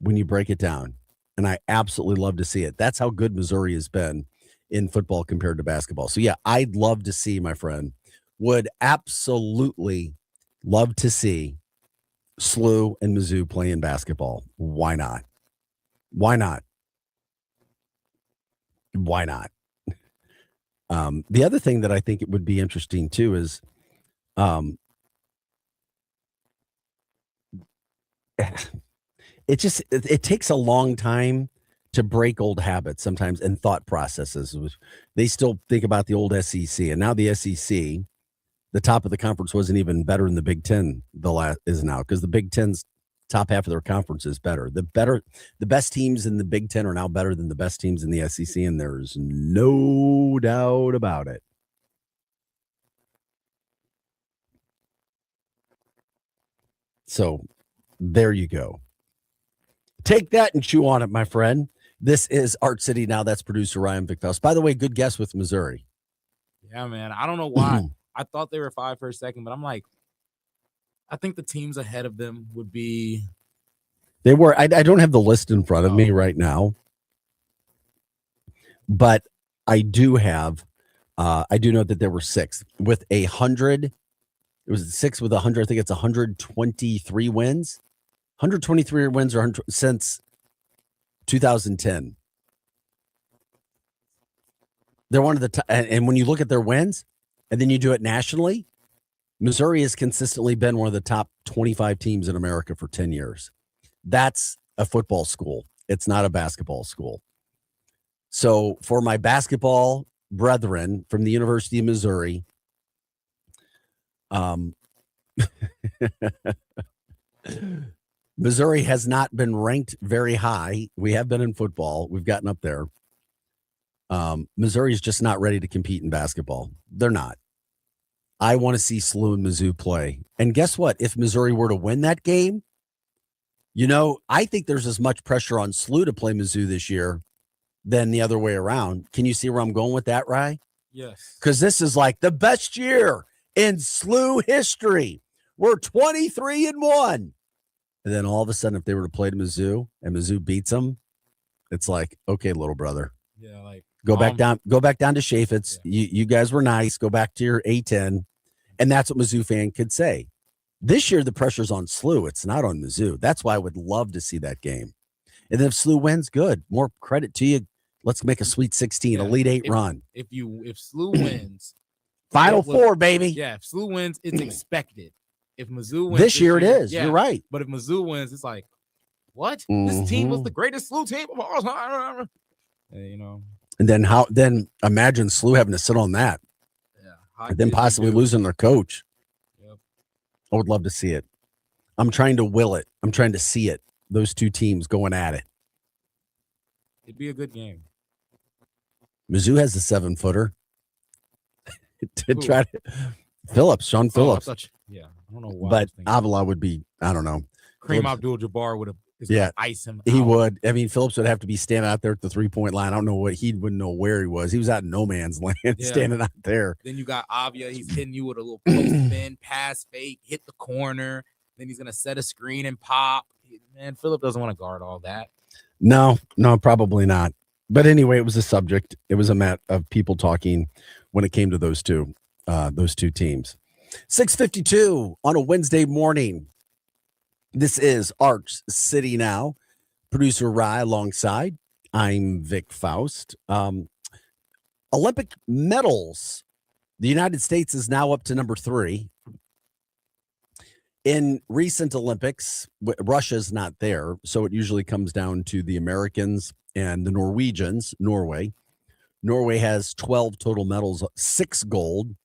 when you break it down. And I absolutely love to see it. That's how good Missouri has been in football compared to basketball. So, yeah, I'd love to see, my friend, would absolutely love to see SLU and Mizzou playing basketball. Why not? Why not? Why not? The other thing that I think it would be interesting, too, is it takes a long time to break old habits sometimes and thought processes. They still think about the old SEC, and now the SEC, the top of the conference, wasn't even better than the Big Ten. Is now, because the Big Ten's top half of their conference is better. The best teams in the Big Ten are now better than the best teams in the SEC, and there's no doubt about it. So there you go. Take that and chew on it, my friend. This is Art City Now. That's producer Ryan Vickfaus. By the way, good guess with Missouri. Yeah, man. I don't know why. I thought they were 5 for a second, but I'm like, I think the teams ahead of them would be. They were. I don't have the list in front of me right now, but I do have. I do know that there were 6 with 100. It was 6 with 100. I think it's 123 wins. 123 wins or since 2010. They're one of the top, and when you look at their wins, and then you do it nationally, Missouri has consistently been one of the top 25 teams in America for 10 years. That's a football school. It's not a basketball school. So for my basketball brethren from the University of Missouri, Missouri has not been ranked very high. We have been in football. We've gotten up there. Missouri is just not ready to compete in basketball. They're not. I want to see SLU and Mizzou play. And guess what? If Missouri were to win that game, I think there's as much pressure on SLU to play Mizzou this year than the other way around. Can you see where I'm going with that, Rye? Yes. Because this is like the best year in SLU history. We're 23-1. And then all of a sudden, if they were to play to Mizzou and Mizzou beats them, it's like, okay, little brother. Yeah, like Go back down to Chaffetz. Yeah. You guys were nice. Go back to your A10. And that's what Mizzou fan could say. This year, the pressure's on SLU. It's not on Mizzou. That's why I would love to see that game. And then if SLU wins, good. More credit to you. Let's make a Sweet 16, Elite 8 run. If SLU wins, Final Four, baby. Yeah, if SLU wins, it's expected. If Mizzou wins This year it is. yeah. You're right. But if Mizzou wins, it's like, what? This team was the greatest SLU team of all time. You know. And then imagine SLU having to sit on that. Yeah. And then possibly losing their coach. Yep. I would love to see it. I'm trying to will it. I'm trying to see it. Those two teams going at it. It'd be a good game. Mizzou has a 7-footer. to try to Sean Phillips. Yeah, I don't know why. But Avila would be, I don't know. Kareem Abdul-Jabbar would have ice him. He out. would. I mean, Phillips would have to be standing out there at the 3-point line. I don't know wouldn't know where he was. He was out in no man's land, standing out there. Then you got Avia. He's hitting you with a little post spin, pass fake, hit the corner. Then he's gonna set a screen and pop. Man, Phillip doesn't want to guard all that. No, probably not. But anyway, it was a subject. It was a mat of people talking when it came to those two teams. 6:52 on a Wednesday morning. This is Arch City Now. Producer Rye alongside. I'm Vic Faust. Olympic medals. The United States is now up to number 3. In recent Olympics, Russia's not there, so it usually comes down to the Americans and the Norwegians, Norway. Norway has 12 total medals, 6 gold.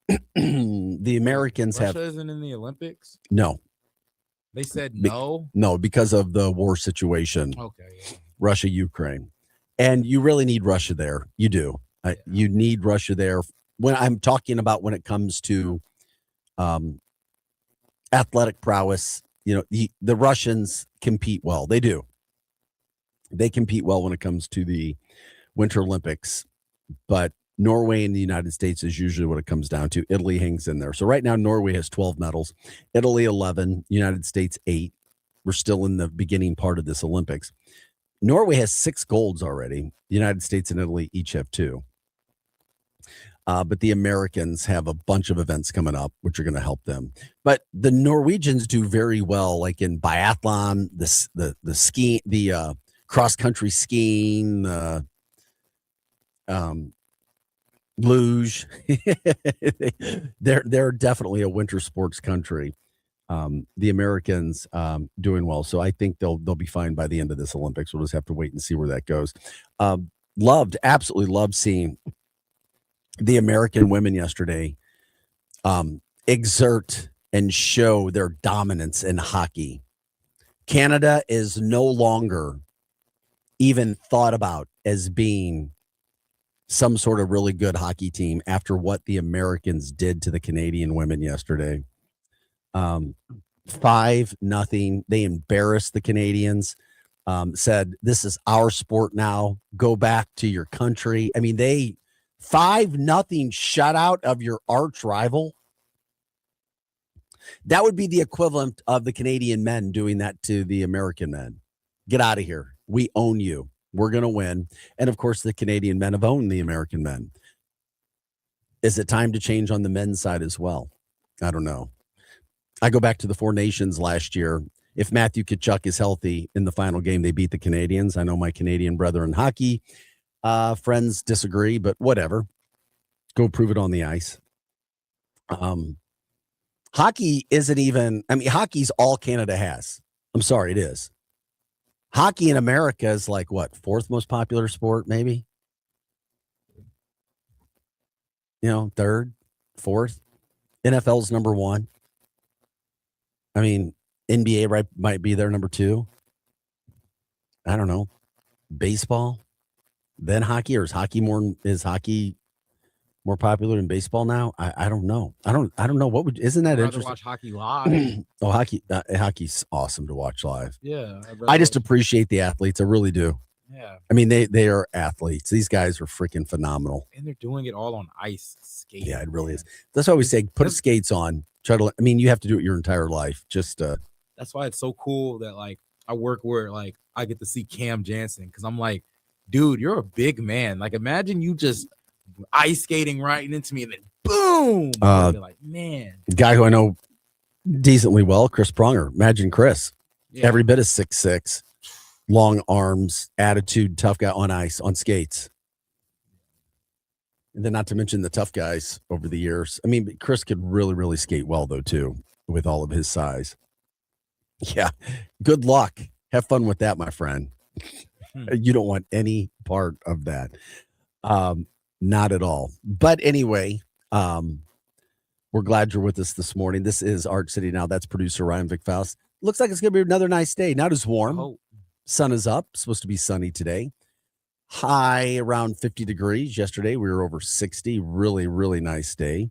The Americans Russia have... isn't in the Olympics? No. They said no? No, because of the war situation. Okay. Yeah. Russia, Ukraine. And you really need Russia there. You do. You need Russia there. When I'm talking about when it comes to athletic prowess, the Russians compete well. They do. They compete well when it comes to the Winter Olympics. But Norway and the United States is usually what it comes down to. Italy hangs in there. So right now, Norway has 12 medals, Italy 11, United States 8. We're still in the beginning part of this Olympics. Norway has 6 golds already. The United States and Italy each have 2. But the Americans have a bunch of events coming up, which are going to help them. But the Norwegians do very well, like in biathlon, the ski, the cross country skiing, luge. They're definitely a winter sports country. The Americans doing well, so I think they'll be fine by the end of this Olympics. We'll just have to wait and see where that goes. Absolutely loved seeing the American women yesterday exert and show their dominance in hockey. Canada is no longer even thought about as being some sort of really good hockey team after what the Americans did to the Canadian women yesterday. 5-0. They embarrassed the Canadians, said, this is our sport now. Go back to your country. I mean, 5-0 shutout of your arch rival. That would be the equivalent of the Canadian men doing that to the American men. Get out of here. We own you. We're going to win. And of course, the Canadian men have owned the American men. Is it time to change on the men's side as well? I don't know. I go back to the Four Nations last year. If Matthew Tkachuk is healthy in the final game, they beat the Canadians. I know my Canadian brother in hockey friends disagree, but whatever. Go prove it on the ice. Hockey isn't even, hockey's all Canada has. I'm sorry, it is. Hockey in America is like what, 4th most popular sport, maybe? 3rd, 4th. NFL's number 1. NBA might be there number 2. I don't know. Baseball, then hockey, or is hockey more popular than baseball now? I don't know. I don't know. Isn't that interesting? Watch hockey live. Hockey's awesome to watch live. Yeah. I just appreciate the athletes. I really do. Yeah. I mean, they are athletes. These guys are freaking phenomenal. And they're doing it all on ice skating. Yeah, it really is. That's why we say put skates on. Try to. I mean, you have to do it your entire life. Just. That's why it's so cool that like I work where like I get to see Cam Jansen because I'm like, dude, you're a big man. Like imagine you just ice skating right into me and then boom. You're like, man. Guy who I know decently well, Chris Pronger. Imagine Chris. Yeah. Every bit of 6'6", long arms, attitude, tough guy on ice, on skates. And then not to mention the tough guys over the years. I mean, Chris could really, really skate well, though, too, with all of his size. Yeah. Good luck. Have fun with that, my friend. You don't want any part of that. Not at all. But anyway, we're glad you're with us this morning. This is Art City Now. That's producer Ryan Vic Faust. Looks like it's going to be another nice day. Not as warm. Sun is up. Supposed to be sunny today. High around 50 degrees. Yesterday, we were over 60. Really, really nice day.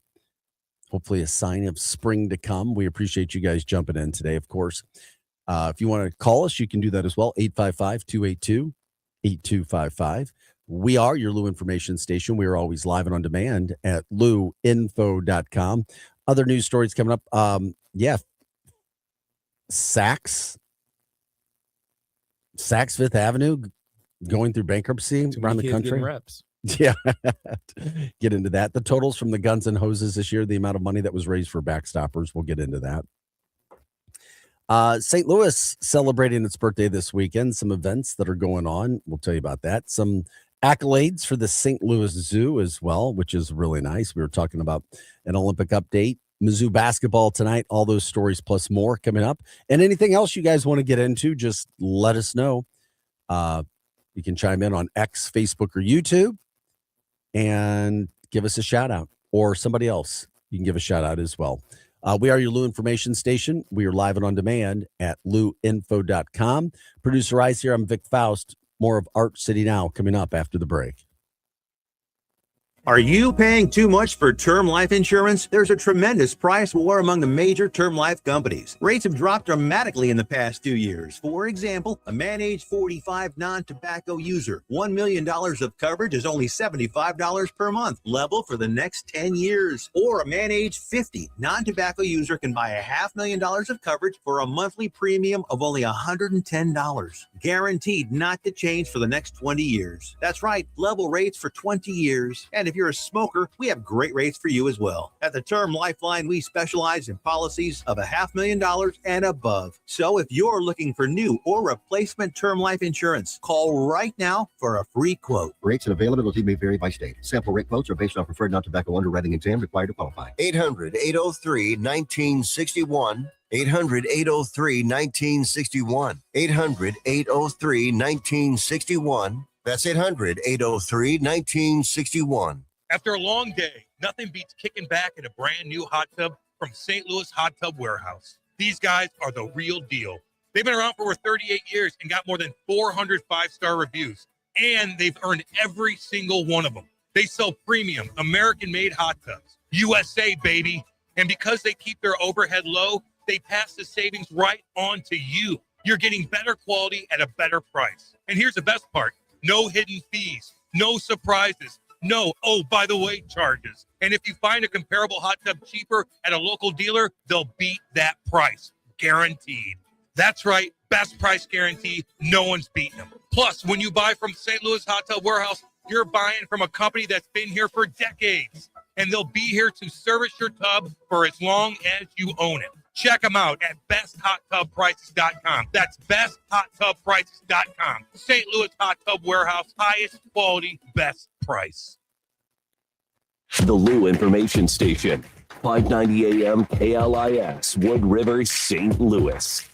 Hopefully a sign of spring to come. We appreciate you guys jumping in today, of course. If you want to call us, you can do that as well. 855-282-8255. We are your Lou information station. We are always live and on demand at luinfo.com. Other news stories coming up. Saks Fifth Avenue going through bankruptcy around the country. Reps. Yeah. Get into that. The totals from the Guns and Hoses this year, the amount of money that was raised for backstoppers. We'll get into that. St. Louis celebrating its birthday this weekend. Some events that are going on. We'll tell you about that. Some accolades for the St. Louis Zoo as well, which is really nice. We were talking about an Olympic update. Mizzou basketball tonight. All those stories plus more coming up. And anything else you guys want to get into, just let us know. You can chime in on X, Facebook, or YouTube and give us a shout out, or somebody else you can give a shout out as well. We are your Lou information station. We are live and on demand at luinfo.com. Producer Ice here. I'm Vic Faust. More of Art City Now coming up after the break. Are you paying too much for term life insurance? There's a tremendous price war among the major term life companies. Rates have dropped dramatically in the past 2 years. For example, a man age 45 non-tobacco user, $1 million of coverage is only $75 per month, level for the next 10 years. Or a man age 50 non-tobacco user can buy $500,000 of coverage for a monthly premium of only $110. Guaranteed not to change for the next 20 years. That's right, level rates for 20 years. And if you're a smoker, we have great rates for you as well. At the Term Lifeline, we specialize in policies of $500,000 and above. So if you're looking for new or replacement term life insurance, call right now for a free quote. Rates and availability may vary by state. Sample rate quotes are based on preferred non-tobacco underwriting exam required to qualify. 800-803-1961. 800-803-1961. 800-803-1961. That's 800-803-1961. After a long day, nothing beats kicking back in a brand new hot tub from St. Louis Hot Tub Warehouse. These guys are the real deal. They've been around for over 38 years and got more than 400 five-star reviews, and they've earned every single one of them. They sell premium, American-made hot tubs, USA, baby. And because they keep their overhead low, they pass the savings right on to you. You're getting better quality at a better price. And here's the best part. No hidden fees, no surprises, no, oh, by the way, charges. And if you find a comparable hot tub cheaper at a local dealer, they'll beat that price, guaranteed. That's right, best price guarantee, no one's beating them. Plus, when you buy from St. Louis Hot Tub Warehouse, you're buying from a company that's been here for decades. And they'll be here to service your tub for as long as you own it. Check them out at besthottubprices.com. That's besthottubprices.com. St. Louis Hot Tub Warehouse, highest quality, best price. The Lou Information Station, 590 AM KLIS, Wood River, St. Louis.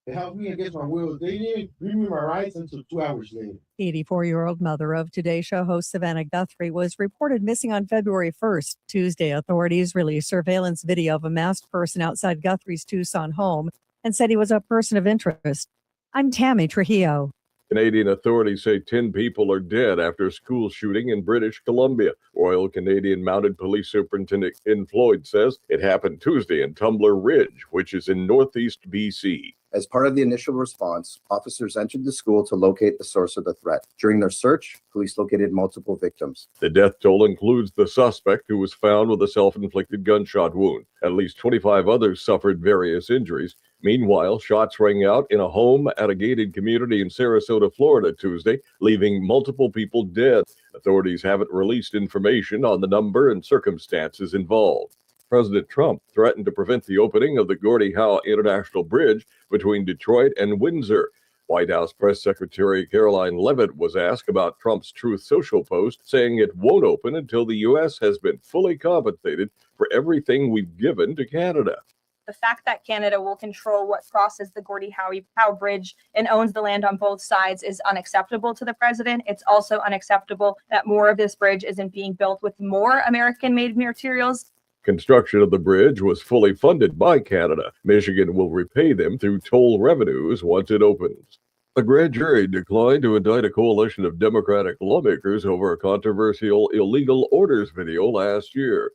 It helped me against my will. They didn't give me my rights until 2 hours later. 84-year-old mother of Today Show host Savannah Guthrie was reported missing on February 1st. Tuesday, authorities released surveillance video of a masked person outside Guthrie's Tucson home and said he was a person of interest. I'm Tammy Trujillo. Canadian authorities say 10 people are dead after a school shooting in British Columbia. Royal Canadian Mounted Police Superintendent Ken Floyd says it happened Tuesday in Tumbler Ridge, which is in northeast BC. As part of the initial response, officers entered the school to locate the source of the threat. During their search, police located multiple victims. The death toll includes the suspect who was found with a self-inflicted gunshot wound. At least 25 others suffered various injuries. Meanwhile, shots rang out in a home at a gated community in Sarasota, Florida, Tuesday, leaving multiple people dead. Authorities haven't released information on the number and circumstances involved. President Trump threatened to prevent the opening of the Gordie Howe International Bridge between Detroit and Windsor. White House Press Secretary Caroline Leavitt was asked about Trump's Truth Social post, saying it won't open until the U.S. has been fully compensated for everything we've given to Canada. The fact that Canada will control what crosses the Gordie Howe Bridge and owns the land on both sides is unacceptable to the president. It's also unacceptable that more of this bridge isn't being built with more American-made materials. Construction of the bridge was fully funded by Canada. Michigan will repay them through toll revenues once it opens. A grand jury declined to indict a coalition of Democratic lawmakers over a controversial illegal orders video last year.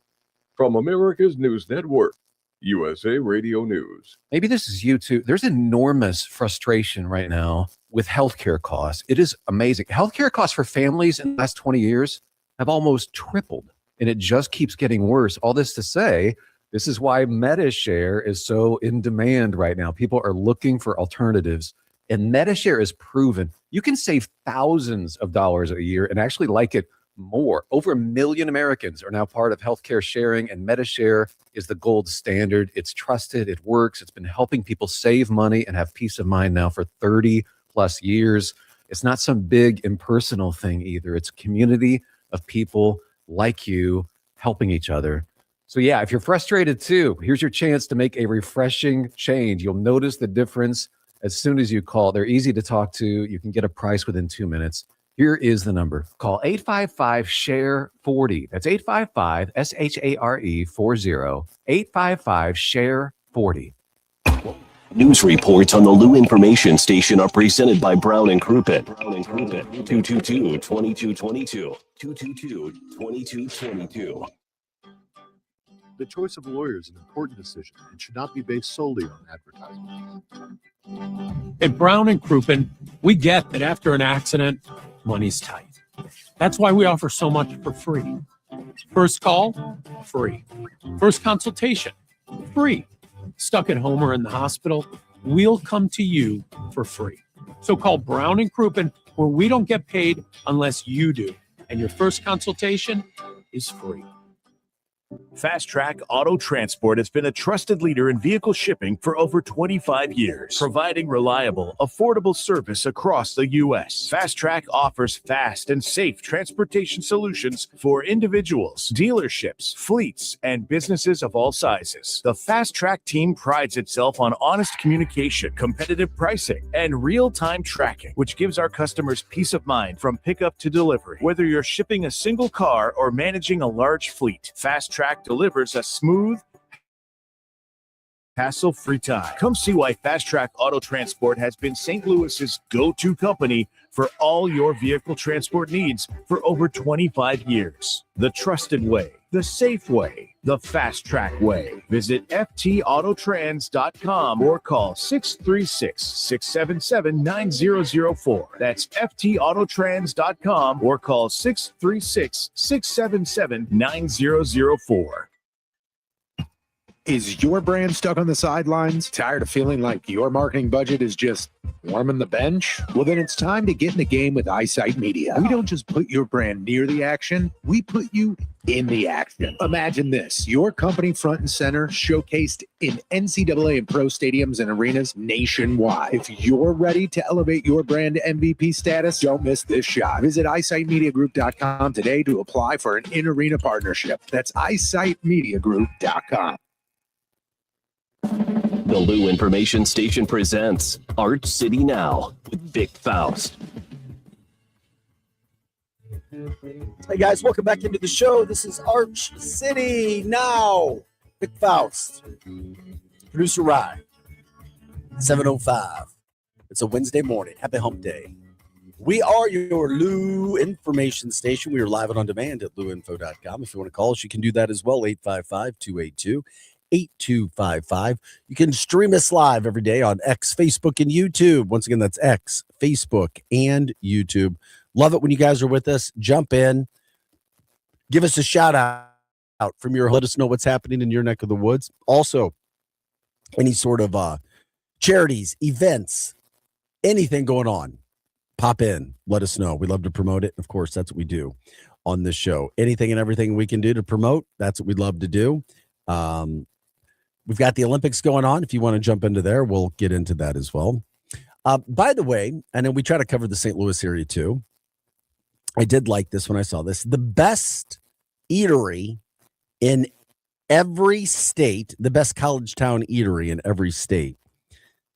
From America's News Network, USA Radio News. Maybe this is you too. There's enormous frustration right now with healthcare costs. It is amazing. Healthcare costs for families in the last 20 years have almost tripled, and it just keeps getting worse. All this to say, this is why MediShare is so in demand right now. People are looking for alternatives, and MediShare is proven. You can save thousands of dollars a year and actually like it more. Over 1 million Americans are now part of healthcare sharing, and MediShare is the gold standard. It's trusted, it works. It's been helping people save money and have peace of mind now for 30 plus years. It's not some big impersonal thing either. It's a community of people like you helping each other. So yeah, if you're frustrated too, here's your chance to make a refreshing change. You'll notice the difference as soon as you call. They're easy to talk to. You can get a price within 2 minutes. Here is the number. Call 855-SHARE-40. That's 855-SHARE-40. 855-SHARE-40. News reports on the Lou Information Station are presented by Brown and Crouppen. 222-2222. 222-2222. The choice of a lawyer is an important decision and should not be based solely on advertising. At Brown and Crouppen, we get that after an accident, money's tight. That's why we offer so much for free. First call, free. First consultation, free. Stuck at home or in the hospital, we'll come to you for free. So call Brown and Crouppen, where we don't get paid unless you do. And your first consultation is free. Fast Track Auto Transport has been a trusted leader in vehicle shipping for over 25 years, providing reliable, affordable service across the U.S. Fast Track offers fast and safe transportation solutions for individuals, dealerships, fleets, and businesses of all sizes. The Fast Track team prides itself on honest communication, competitive pricing, and real-time tracking, which gives our customers peace of mind from pickup to delivery. Whether you're shipping a single car or managing a large fleet, Fast Track delivers a smooth, hassle-free time. Come see why Fast Track Auto Transport has been St. Louis's go-to company for all your vehicle transport needs for over 25 years. The trusted way, the safe way, the Fast Track way. Visit ftautotrans.com or call 636-677-9004. That's ftautotrans.com or call 636-677-9004. Is your brand stuck on the sidelines? Tired of feeling like your marketing budget is just warming the bench? Well, then it's time to get in the game with Eyesight Media. We don't just put your brand near the action, we put you in the action. Imagine this, your company front and center, showcased in NCAA and pro stadiums and arenas nationwide. If you're ready to elevate your brand to MVP status, don't miss this shot. Visit eyesightmediagroup.com today to apply for an in-arena partnership. That's eyesightmediagroup.com. The Lou Information Station presents Arch City Now with Vic Faust. Hey guys, welcome back into the show. This is Arch City Now. Vic Faust. Producer Rye. 7:05. It's a Wednesday morning. Happy hump day. We are your Lou Information Station. We are live and on demand at louinfo.com. If you want to call us, you can do that as well. 855-282 8255. You can stream us live every day on X, Facebook, and YouTube. Once again, that's X, Facebook, and YouTube. Love it when you guys are with us. Jump in. Give us a shout out from your, let us know what's happening in your neck of the woods. Also, any sort of charities, events, anything going on, pop in, let us know. We love to promote it. Of course, that's what we do on this show. Anything and everything we can do to promote, that's what we'd love to do. We've got the Olympics going on. If you want to jump into there, we'll get into that as well. By the way, I know we try to cover the St. Louis area too. I did like this when I saw this. The best eatery in every state, the best college town eatery in every state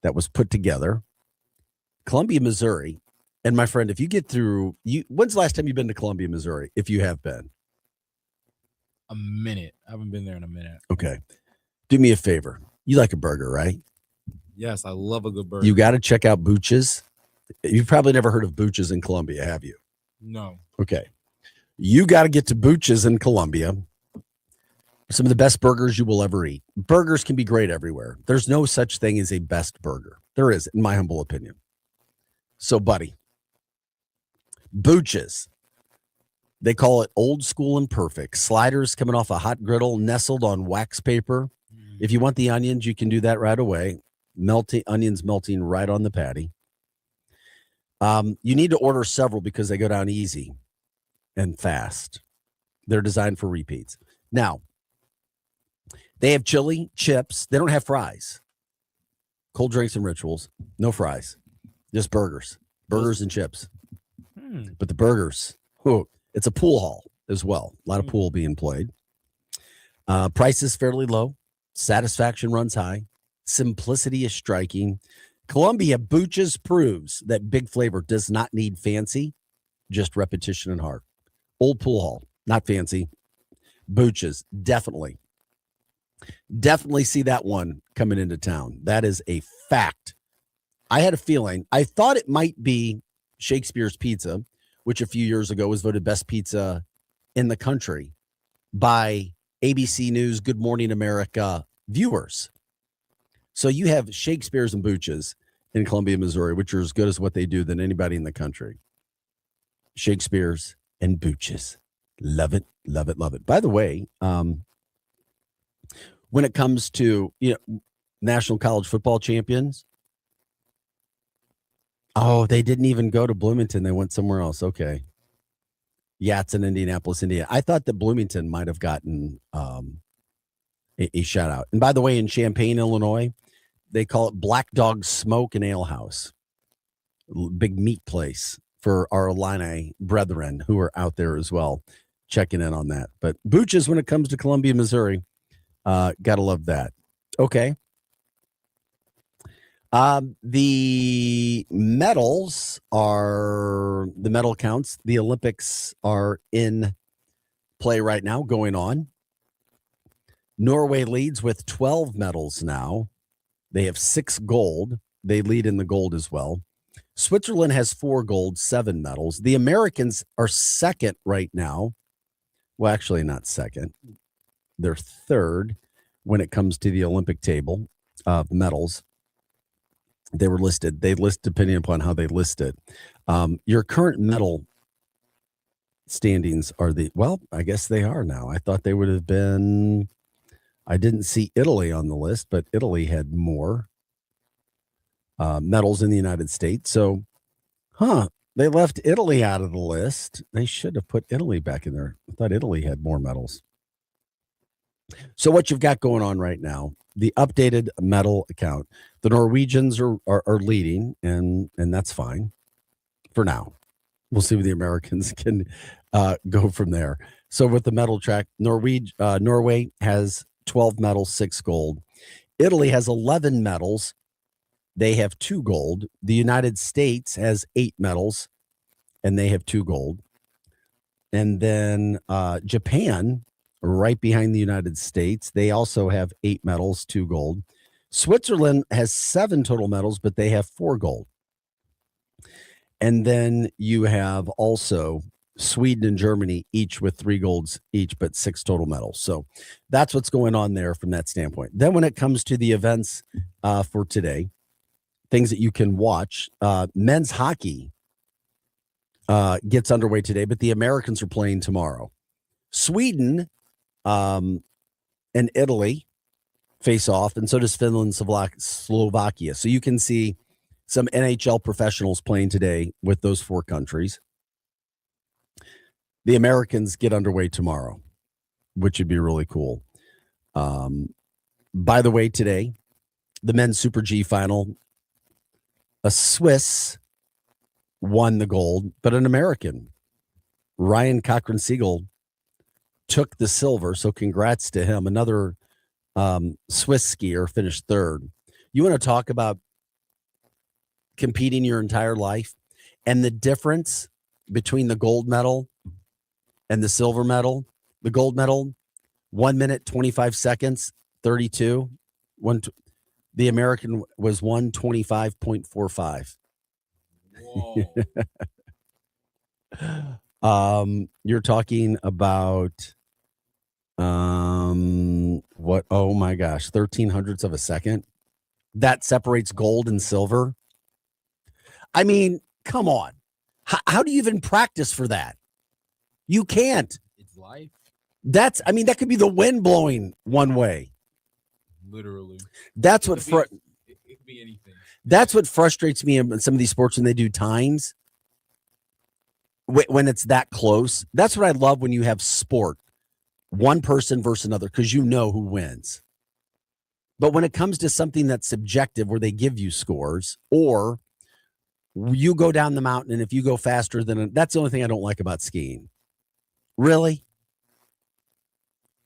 that was put together, Columbia, Missouri. And my friend, if you get through, when's the last time you've been to Columbia, Missouri? If you have been. A minute. I haven't been there in a minute. Okay. Do me a favor. You like a burger, right? Yes, I love a good burger. You got to check out Booch's. You've probably never heard of Booch's in Columbia, have you? No. Okay. You got to get to Booch's in Columbia. Some of the best burgers you will ever eat. Burgers can be great everywhere. There's no such thing as a best burger. There is, in my humble opinion. So, buddy, Booch's. They call it old school and perfect. Sliders coming off a hot griddle, nestled on wax paper. If you want the onions, you can do that right away. Onions melting right on the patty. You need to order several because they go down easy and fast. They're designed for repeats. Now, they have chili, chips. They don't have fries. Cold drinks and rituals. No fries. Just burgers. Burgers and chips. But the burgers, it's a pool hall as well. A lot of pool being played. Price is fairly low. Satisfaction runs high. Simplicity is striking. Columbia Booch's proves that big flavor does not need fancy, just repetition and heart. Old pool hall, not fancy. Booch's, definitely see that one coming into town. That is a fact. I had a feeling. I thought it might be Shakespeare's Pizza, which a few years ago was voted best pizza in the country by ABC News Good Morning America viewers. So you have Shakespeare's and Booch's in Columbia, Missouri, which are as good as what they do than anybody in the country. Shakespeare's and Booch's. Love it, love it, love it. By the way, when it comes to national college football champions, they didn't even go to Bloomington. They went somewhere else. Okay. Yeah, it's in Indianapolis, Indiana. I thought that Bloomington might have gotten a shout out. And by the way, in Champaign, Illinois, they call it Black Dog Smoke and Ale House. Big meat place for our Illini brethren who are out there as well, checking in on that. But Booch's, when it comes to Columbia, Missouri, gotta love that. Okay. The medal counts. The Olympics are in play right now, going on. Norway leads with 12 medals now. They have 6 gold. They lead in the gold as well. Switzerland has 4 gold, 7 medals. The Americans are second right now. Well, actually not second. They're third when it comes to the Olympic table of medals. They list depending upon how they list it. Your current medal standings are I guess they are now. I thought they would have been, I didn't see Italy on the list, but Italy had more medals in the United States. So, they left Italy out of the list. They should have put Italy back in there. I thought Italy had more medals. So what you've got going on right now, the updated medal account, the Norwegians are leading, and that's fine for now. We'll see where the Americans can go from there. So with the medal track, Norway has 12 medals, 6 gold. Italy has 11 medals. They have 2 gold. The United States has 8 medals, and they have 2 gold. And then Japan, right behind the United States, they also have 8 medals, 2 gold. Switzerland has 7 total medals, but they have 4 gold. And then you have also Sweden and Germany each with 3 golds each, but 6 total medals. So that's what's going on there from that standpoint. Then when it comes to the events for today, things that you can watch, men's hockey gets underway today, but the Americans are playing tomorrow. Sweden and Italy face off, and so does Finland and Slovakia. So you can see some NHL professionals playing today with those 4 countries. The Americans get underway tomorrow, which would be really cool. By the way, today, the men's Super G final, a Swiss won the gold, but an American, Ryan Cochran-Siegel, took the silver. So congrats to him. Another Swiss skier finished 3rd. You want to talk about competing your entire life and the difference between the gold medal and the silver medal? The gold medal, 1 minute, 25 seconds, 32. The American was 1:25.45. You're talking about what? Oh my gosh, 1300ths of a second. That separates gold and silver. I mean, come on. How do you even practice for that? You can't. It's life. That could be the wind blowing one way. Literally. That's It what could it could be anything. that's what frustrates me in some of these sports when they do times. When it's that close. That's what I love when you have sport. One person versus another, because you know who wins. But when it comes to something that's subjective, where they give you scores, or you go down the mountain, and if you go faster than that's the only thing I don't like about skiing. Really?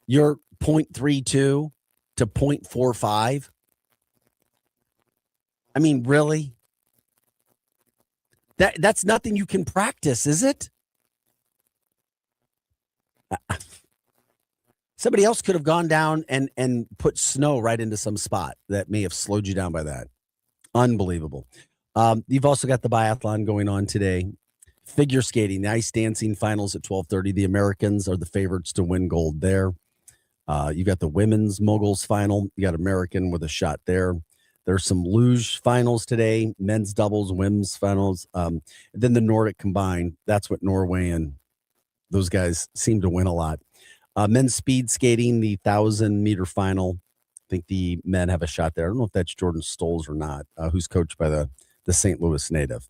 You're 0.32 to 0.45? I mean, really? That's nothing you can practice, is it? Somebody else could have gone down and put snow right into some spot that may have slowed you down by that. Unbelievable. You've also got the biathlon going on today. Figure skating, the ice dancing finals at 12:30. The Americans are the favorites to win gold there. You got the women's moguls final. You got American with a shot there. There's some luge finals today, men's doubles, women's finals. And then the Nordic combined. That's what Norway and those guys seem to win a lot. Men's speed skating, the 1,000-meter final. I think the men have a shot there. I don't know if that's Jordan Stolz or not, who's coached by the St. Louis native,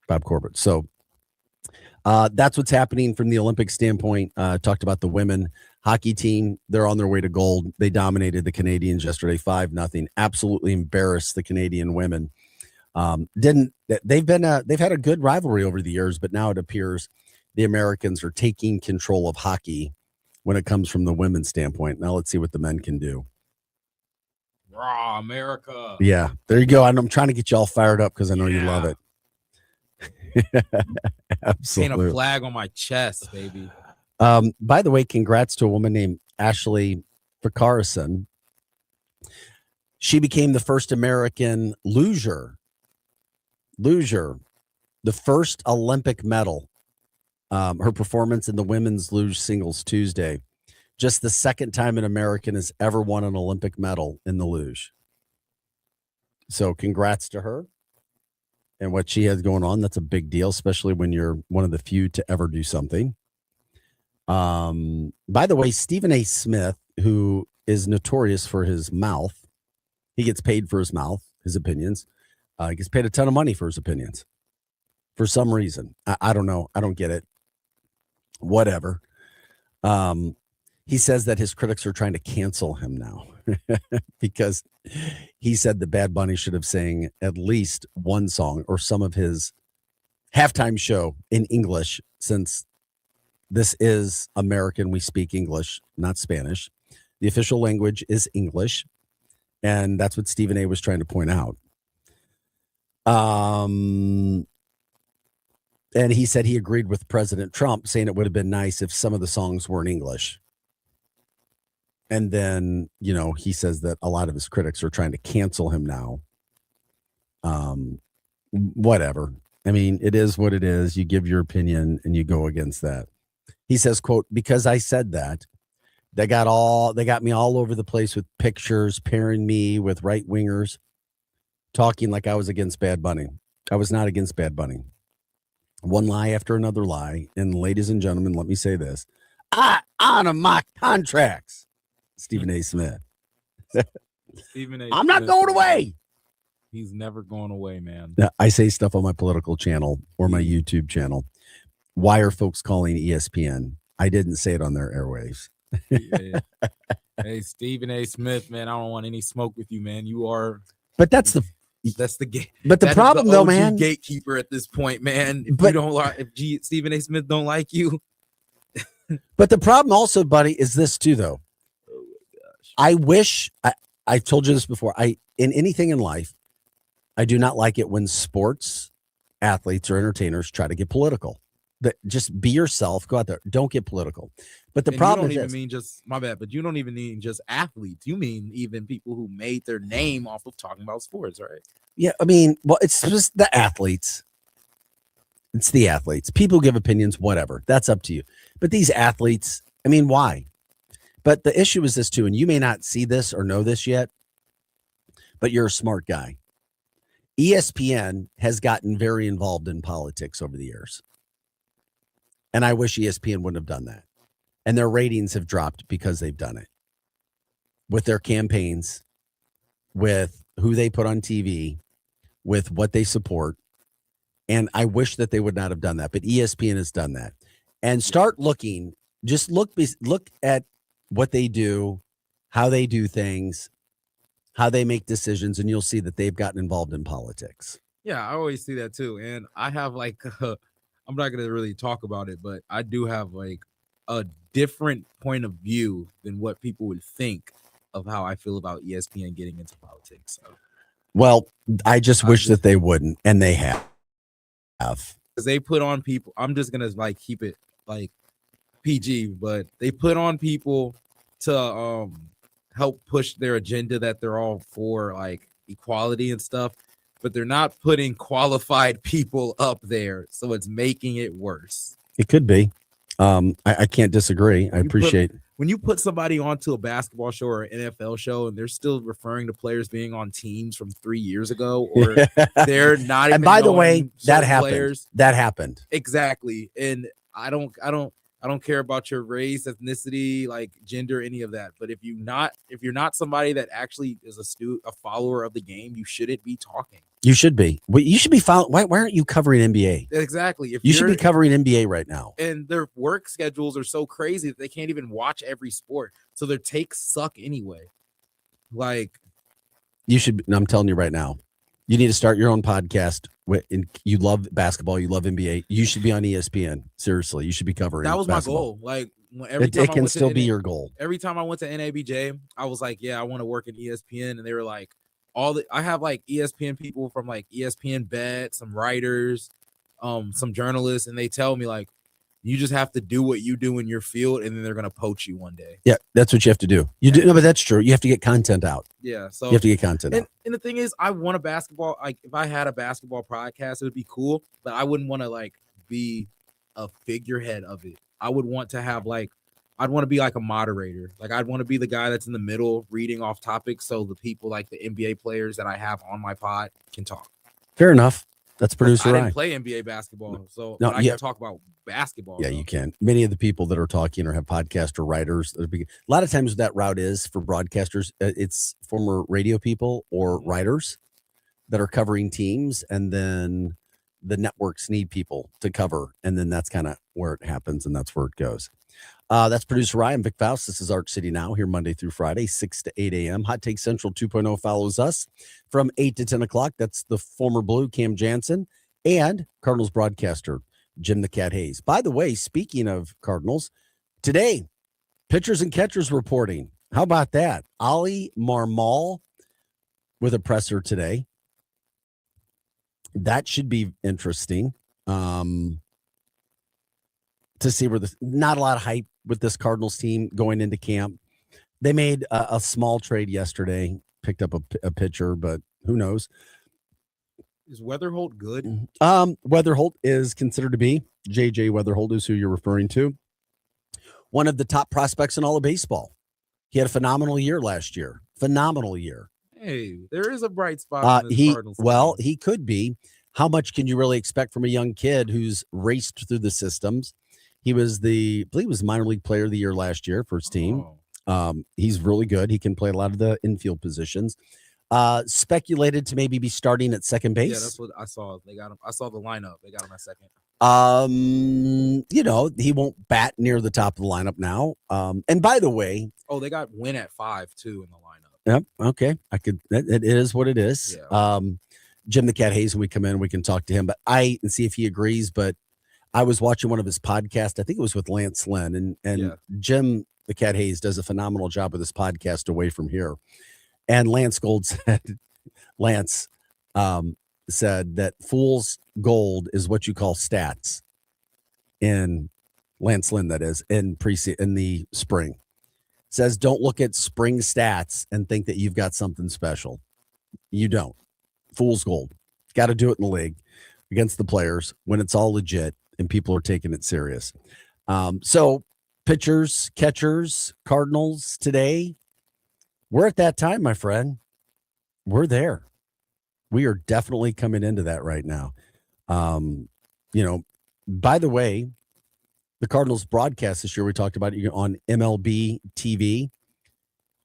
Bob Corbett. So that's what's happening from the Olympic standpoint. Talked about the women hockey team. They're on their way to gold. They dominated the Canadians yesterday, 5-0. Absolutely embarrassed the Canadian women. They've had a good rivalry over the years, but now it appears the Americans are taking control of hockey when it comes from the women's standpoint. Now let's see what the men can do. Raw America. Yeah, there you go. I'm trying to get you all fired up because I know you love it. Absolutely. Paint a flag on my chest, baby. By the way, congrats to a woman named Ashley Ficarson. She became the first American luger, the first Olympic medal. Her performance in the women's luge singles Tuesday. Just the second time an American has ever won an Olympic medal in the luge. So congrats to her and what she has going on. That's a big deal, especially when you're one of the few to ever do something. By the way, Stephen A. Smith, who is notorious for his mouth, he gets paid for his mouth, his opinions. He gets paid a ton of money for his opinions for some reason. I don't know. I don't get it. Whatever. He says that his critics are trying to cancel him now because he said that Bad Bunny should have sang at least one song or some of his halftime show in English, since this is American. We speak English, not Spanish. The official language is English. And that's what Stephen A. was trying to point out. And he said he agreed with President Trump, saying it would have been nice if some of the songs were in English. And then, he says that a lot of his critics are trying to cancel him now. Whatever. I mean, it is what it is. You give your opinion and you go against that. He says, quote, because I said that, they got me all over the place with pictures, pairing me with right wingers, talking like I was against Bad Bunny. I was not against Bad Bunny. One lie after another lie. And ladies and gentlemen, let me say this. I honor my contracts. Stephen A. Smith. Stephen A. I'm not Smith, going away. He's never going away, man. I say stuff on my political channel or my YouTube channel. Why are folks calling ESPN? I didn't say it on their airwaves. Hey, Stephen A. Smith, man, I don't want any smoke with you, man. You are. But that's the gate. But the problem, though, man, gatekeeper at this point, man. If you don't like, if Stephen A. Smith don't like you. But the problem also, buddy, is this too, though. Oh my gosh. I wish I've told you this before. In anything in life, I do not like it when sports athletes or entertainers try to get political. Just be yourself. Go out there. Don't get political. But the problem you don't is even mean just my bad. But you don't even mean just athletes. You mean even people who made their name off of talking about sports, right? Yeah, I mean, well, it's just the athletes. It's the athletes. People give opinions, whatever. That's up to you. But these athletes, I mean, why? But the issue is this too, and you may not see this or know this yet, but you're a smart guy. ESPN has gotten very involved in politics over the years. And I wish ESPN wouldn't have done that. And their ratings have dropped because they've done it. With their campaigns, with who they put on TV, with what they support. And I wish that they would not have done that. But ESPN has done that. And start looking, just look at what they do, how they do things, how they make decisions, and you'll see that they've gotten involved in politics. Yeah, I always see that too. And I have I'm not going to really talk about it, but I do have like a different point of view than what people would think of how I feel about ESPN getting into politics. So. Well, I just wish that they wouldn't, and they have. Because they put on people, I'm just going to like keep it like PG, but they put on people to help push their agenda that they're all for, like equality and stuff, but they're not putting qualified people up there, so it's making it worse. It could be. I can't disagree. I appreciate when you put somebody onto a basketball show or an NFL show and they're still referring to players being on teams from 3 years ago, or they're not. And by the way, that happened. Players. That happened. Exactly. And I don't care about your race, ethnicity, like gender, any of that. But if you're not somebody that actually is a follower of the game, you shouldn't be talking. You should be. You should be following. Why aren't you covering NBA? Exactly. You should be covering NBA right now. And their work schedules are so crazy that they can't even watch every sport. So their takes suck anyway. Like you should. I'm telling you right now, you need to start your own podcast. You love basketball. You love NBA. You should be on ESPN. Seriously, you should be covering. That was basketball. my goal. Like it can still be your goal. Every time I went to NABJ, I was like, yeah, I want to work in ESPN, and they were like, I have like ESPN people from like ESPN Bet, some writers, some journalists, and they tell me like, you just have to do what you do in your field, and then they're gonna poach you one day. Yeah, that's what you have to do. No, but that's true. You have to get content out. Yeah, so you have to get content out. And the thing is, I want a basketball. Like, if I had a basketball podcast, it would be cool, but I wouldn't want to like be a figurehead of it. I would want to have like, I'd want to be like a moderator. Like, I'd want to be the guy that's in the middle reading off topics, so the people like the NBA players that I have on my pod can talk. Fair enough. That's producer I Ryan. didn't play NBA basketball, so No, I can talk about basketball. Yeah, you can. Many of the people that are talking or have podcast or writers, a lot of times that route is for broadcasters. It's former radio people or writers that are covering teams, and then the networks need people to cover, and then that's kind of where it happens, and that's where it goes. That's producer Ryan. Vic Faust. This is Arch City Now, here Monday through Friday, 6 to 8 a.m. Hot Take Central 2.0 follows us from 8 to 10 o'clock. That's the former Blue, Cam Jansen, and Cardinals broadcaster, Jim the Cat Hayes. By the way, speaking of Cardinals, today, pitchers and catchers reporting. How about that? Ali Marmol with a presser today. That should be interesting. To see where not a lot of hype with this Cardinals team going into camp. They made a small trade yesterday, picked up a pitcher, but who knows? Is Weatherholt good? Weatherholt is considered to be, JJ Weatherholt is who you're referring to, one of the top prospects in all of baseball. He had a phenomenal year last year. Phenomenal year. Hey, there is a bright spot in this Cardinals team. He could be. How much can you really expect from a young kid who's raced through the systems? He was I believe he was minor league player of the year last year for his team. He's really good. He can play a lot of the infield positions. Speculated to maybe be starting at second base. Yeah, that's what I saw. They got him. I saw the lineup. They got him at second. He won't bat near the top of the lineup now. And by the way, they got Win at 5 too in the lineup. Yep. Okay. It is what it is. Yeah. Jim the Cat Hayes, when we come in, we can talk to him, but and see if he agrees. But I was watching one of his podcasts. I think it was with Lance Lynn, and Jim the Cat Hayes does a phenomenal job with this podcast away from here. And Lance said that fool's gold is what you call stats in Lance Lynn, that is in the spring. Says don't look at spring stats and think that you've got something special. You don't. Fool's gold. Got to do it in the league against the players when it's all legit and people are taking it serious. So pitchers, catchers, Cardinals today, we're at that time, my friend. We're there. We are definitely coming into that right now. By the way, the Cardinals broadcast this year, we talked about it on MLB TV.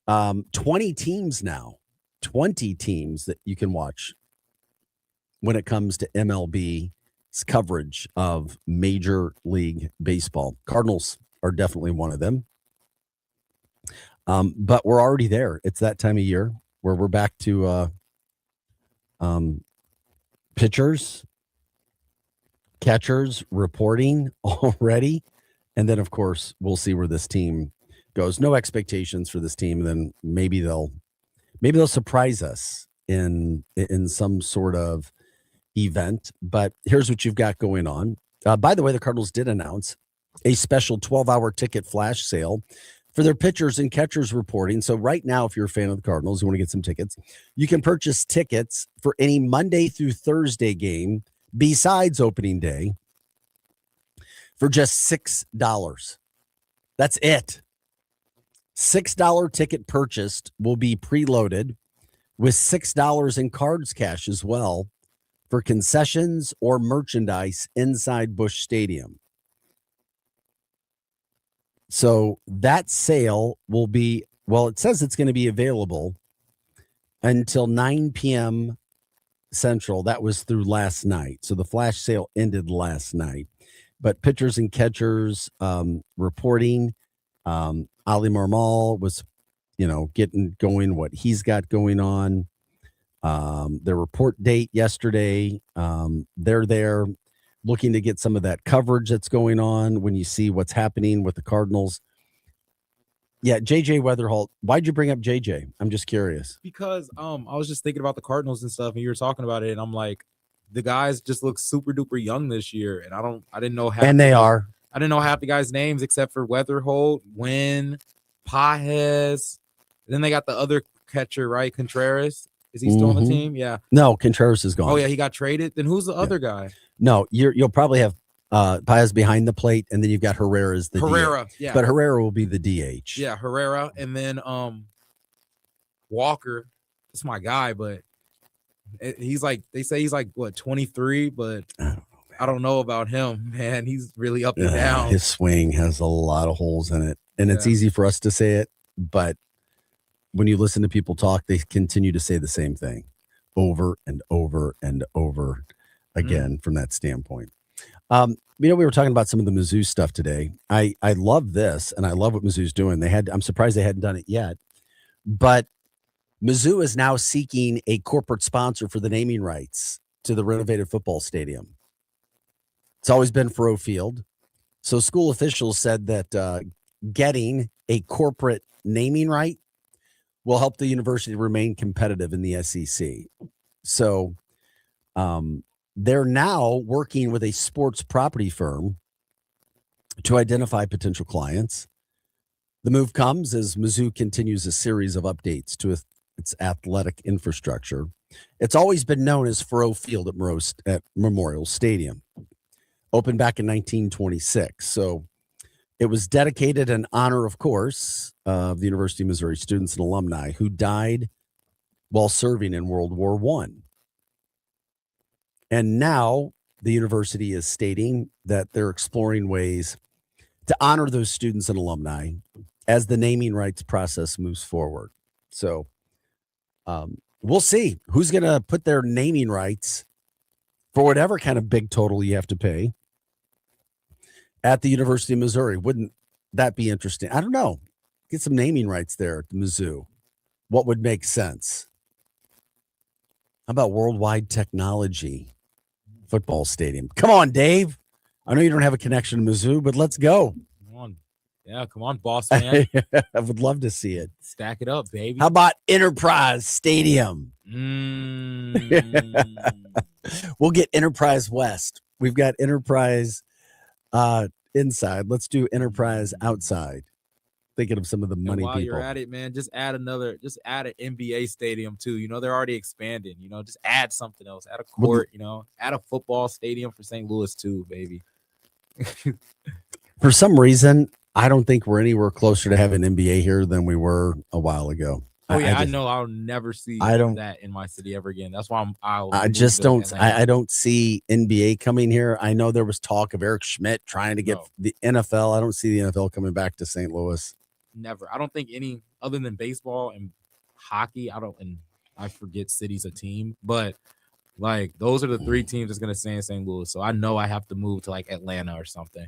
20 teams now, 20 teams that you can watch when it comes to MLB's coverage of Major League Baseball. Cardinals are definitely one of them. But we're already there. It's that time of year where we're back to pitchers, catchers reporting already. And then, of course, we'll see where this team goes. No expectations for this team. And then maybe they'll surprise us in some sort of event. But here's what you've got going on. By the way, the Cardinals did announce a special 12-hour ticket flash sale for their pitchers and catchers reporting. So right now, if you're a fan of the Cardinals, you want to get some tickets, you can purchase tickets for any Monday through Thursday game besides opening day for just $6. That's it. $6 ticket purchased will be preloaded with $6 in cards cash as well for concessions or merchandise inside Busch Stadium. So that sale will be, it says it's going to be available until 9 p.m. Central. That was through last night. So the flash sale ended last night. But pitchers and catchers reporting, Ali Marmol was, getting going what he's got going on. Their report date yesterday, they're there looking to get some of that coverage that's going on when you see what's happening with the Cardinals. Yeah, JJ Weatherholt. Why'd you bring up JJ? I'm just curious. Because I was just thinking about the Cardinals and stuff, and you were talking about it, and I'm like, the guys just look super duper young this year, and I didn't know half. And they are. I didn't know half the guys' names except for Weatherholt, Wynn, Pajes. Then they got the other catcher, right? Contreras. Is he still on the team? Yeah. No, Contreras is gone. Oh yeah, he got traded. Then who's the other guy? No, you'll probably have Paez behind the plate, and then you've got Herrera as the Herrera. DH. Yeah, but Herrera will be the DH. Yeah, Herrera, and then Walker. That's my guy, but he's like, they say he's like what, 23, but I don't know about him, man. He's really up and down. His swing has a lot of holes in it, and it's easy for us to say it, but when you listen to people talk, they continue to say the same thing over and over and over again from that standpoint. We were talking about some of the Mizzou stuff today. I love this, and I love what Mizzou's doing. I'm surprised they hadn't done it yet, but Mizzou is now seeking a corporate sponsor for the naming rights to the renovated football stadium. It's always been Faurot Field. So school officials said that getting a corporate naming right will help the university remain competitive in the SEC. So they're now working with a sports property firm to identify potential clients. The move comes as Mizzou continues a series of updates to its athletic infrastructure. It's always been known as Faurot Field at Memorial Stadium. Opened back in 1926. So it was dedicated in honor, of course, of the University of Missouri students and alumni who died while serving in World War I. And now the university is stating that they're exploring ways to honor those students and alumni as the naming rights process moves forward. So we'll see who's going to put their naming rights for whatever kind of big total you have to pay at the University of Missouri. Wouldn't that be interesting? I don't know. Get some naming rights there at the Mizzou. What would make sense? How about Worldwide Technology Football Stadium? Come on, Dave. I know you don't have a connection to Mizzou, but let's go. Come on. Yeah, come on, boss man. I would love to see it. Stack it up, baby. How about Enterprise Stadium? We'll get Enterprise West. We've got Enterprise inside. Let's do Enterprise outside. Thinking of some of the money while people. You're at it, man, just add an NBA stadium too. You know, they're already expanding. You know, just add something else. Add a court, add a football stadium for St. Louis too, baby. For some reason, I don't think we're anywhere closer to having NBA here than we were a while ago. Oh yeah, I know I'll never see that in my city ever again. That's why I just don't. I don't see NBA coming here. I know there was talk of Eric Schmidt trying to get the NFL. I don't see the NFL coming back to St. Louis. Never. I don't think any other than baseball and hockey. I forget city's a team, but like those are the three teams that's gonna stay in St. Louis. So I know I have to move to like Atlanta or something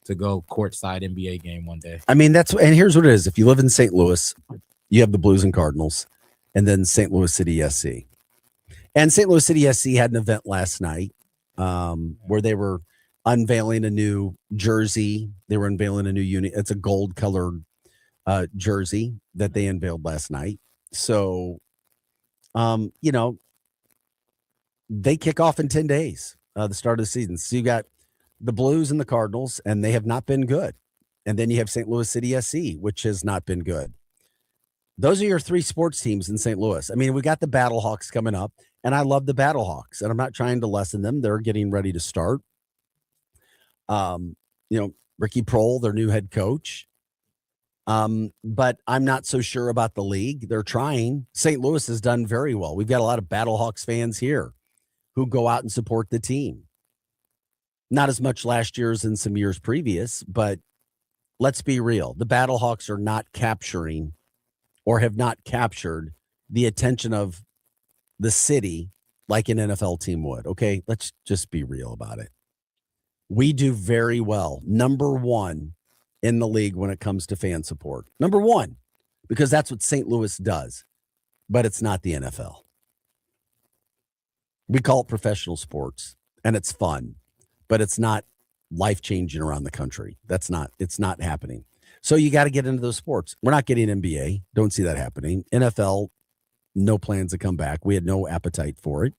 to go courtside NBA game one day. I mean, and here's what it is. If you live in St. Louis, you have the Blues and Cardinals, and then Louis City SC. And St. Louis City SC had an event last night where they were unveiling a new jersey. They were unveiling a new unit. It's a gold colored jersey that they unveiled last night. So, they kick off in 10 days, the start of the season. So you got the Blues and the Cardinals, and they have not been good. And then you have St. Louis City SC, which has not been good. Those are your three sports teams in St. Louis. I mean, we got the Battlehawks coming up, and I love the Battlehawks, and I'm not trying to lessen them. They're getting ready to start. Ricky Prohl, their new head coach. But I'm not so sure about the league. They're trying. St. Louis has done very well. We've got a lot of Battlehawks fans here who go out and support the team. Not as much last year as in some years previous, but let's be real. The Battlehawks are not capturing or have not captured the attention of the city like an NFL team would. Okay, let's just be real about it. We do very well. Number one in the league when it comes to fan support. Number one, because that's what St. Louis does, but it's not the NFL. We call it professional sports, and it's fun, but it's not life-changing around the country. It's not happening. So you got to get into those sports. We're not getting NBA. Don't see that happening. NFL, no plans to come back. We had no appetite for it.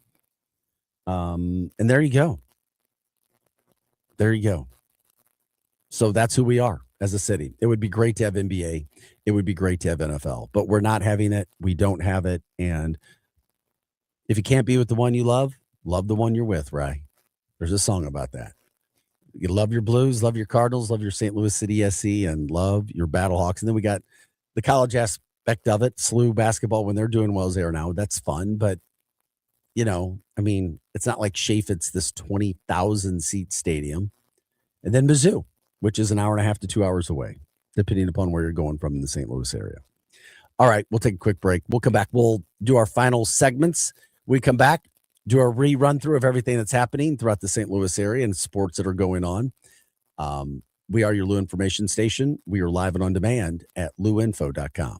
And there you go. There you go. So that's who we are as a city. It would be great to have NBA. It would be great to have NFL, but we're not having it. We don't have it. And if you can't be with the one you love the one you're with, right? There's a song about that. You love your Blues, love your Cardinals, love your St. Louis City SC, and love your Battlehawks. And then we got the college aspect of it, SLU basketball, when they're doing well as they are now. That's fun. But, it's not like Chaffetz, this 20,000 seat stadium. And then Mizzou, which is an hour and a half to 2 hours away, depending upon where you're going from in the St. Louis area. All right, we'll take a quick break. We'll come back. We'll do our final segments. We come back, do a rerun through of everything that's happening throughout the St. Louis area and sports that are going on. We are your Lou Information Station. We are live and on demand at louinfo.com.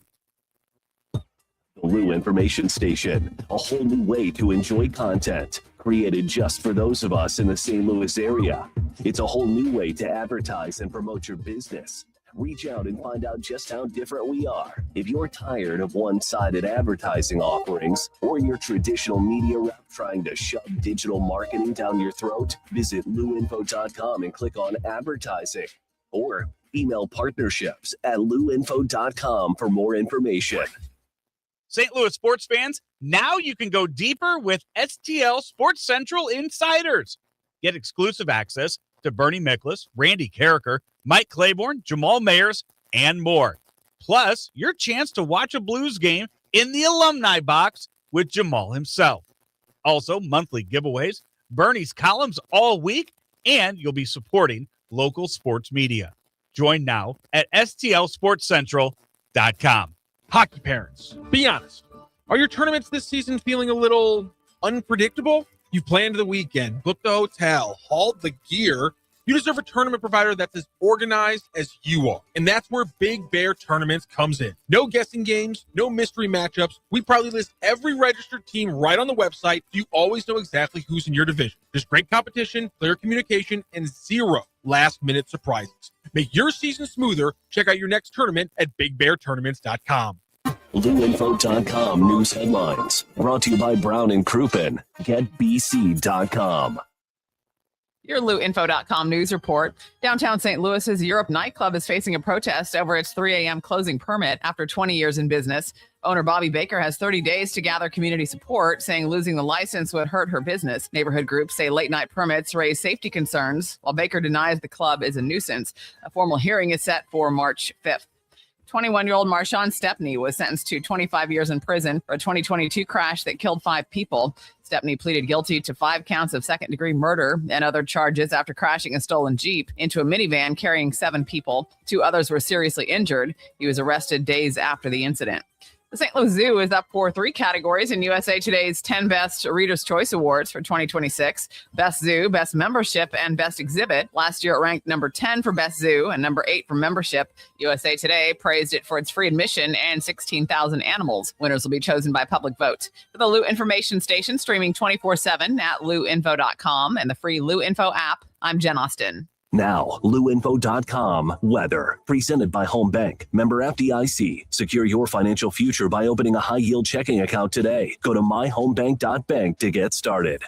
The Lou Information Station, a whole new way to enjoy content created just for those of us in the St. Louis area. It's a whole new way to advertise and promote your business. Reach out and find out just how different we are. If you're tired of one-sided advertising offerings or your traditional media rep trying to shove digital marketing down your throat, visit louinfo.com and click on advertising or email partnerships at louinfo.com for more information. St. Louis sports fans, now you can go deeper with STL Sports Central Insiders. Get exclusive access to Bernie Miklasz, Randy Carricker, Mike Claiborne, Jamal Mayers, and more. Plus, your chance to watch a Blues game in the alumni box with Jamal himself. Also, monthly giveaways, Bernie's columns all week, and you'll be supporting local sports media. Join now at stlsportscentral.com. Hockey parents, be honest. Are your tournaments this season feeling a little unpredictable? You've planned the weekend, booked the hotel, hauled the gear. You deserve a tournament provider that's as organized as you are. And that's where Big Bear Tournaments comes in. No guessing games, no mystery matchups. We proudly list every registered team right on the website so you always know exactly who's in your division. There's great competition, clear communication, and zero last-minute surprises. Make your season smoother. Check out your next tournament at BigBearTournaments.com. LouInfo.com news headlines. Brought to you by Brown and Crouppen. GetBC.com. Your LouInfo.com news report. Downtown St. Louis's Europe nightclub is facing a protest over its 3 a.m. closing permit after 20 years in business. Owner Bobby Baker has 30 days to gather community support, saying losing the license would hurt her business. Neighborhood groups say late-night permits raise safety concerns, while Baker denies the club is a nuisance. A formal hearing is set for March 5th. 21-year-old Marshawn Stepney was sentenced to 25 years in prison for a 2022 crash that killed 5 people. Stepney pleaded guilty to 5 counts of second-degree murder and other charges after crashing a stolen Jeep into a minivan carrying 7 people. 2 others were seriously injured. He was arrested days after the incident. The St. Louis Zoo is up for 3 categories in USA Today's 10 Best Reader's Choice Awards for 2026. Best Zoo, Best Membership, and Best Exhibit. Last year it ranked number 10 for Best Zoo and number 8 for Membership. USA Today praised it for its free admission and 16,000 animals. Winners will be chosen by public vote. For the Lou Information Station, streaming 24/7 at louinfo.com and the free Lou Info app, I'm Jen Austin. Now, LouInfo.com weather. Presented by Home Bank. Member FDIC. Secure your financial future by opening a high-yield checking account today. Go to myhomebank.bank to get started.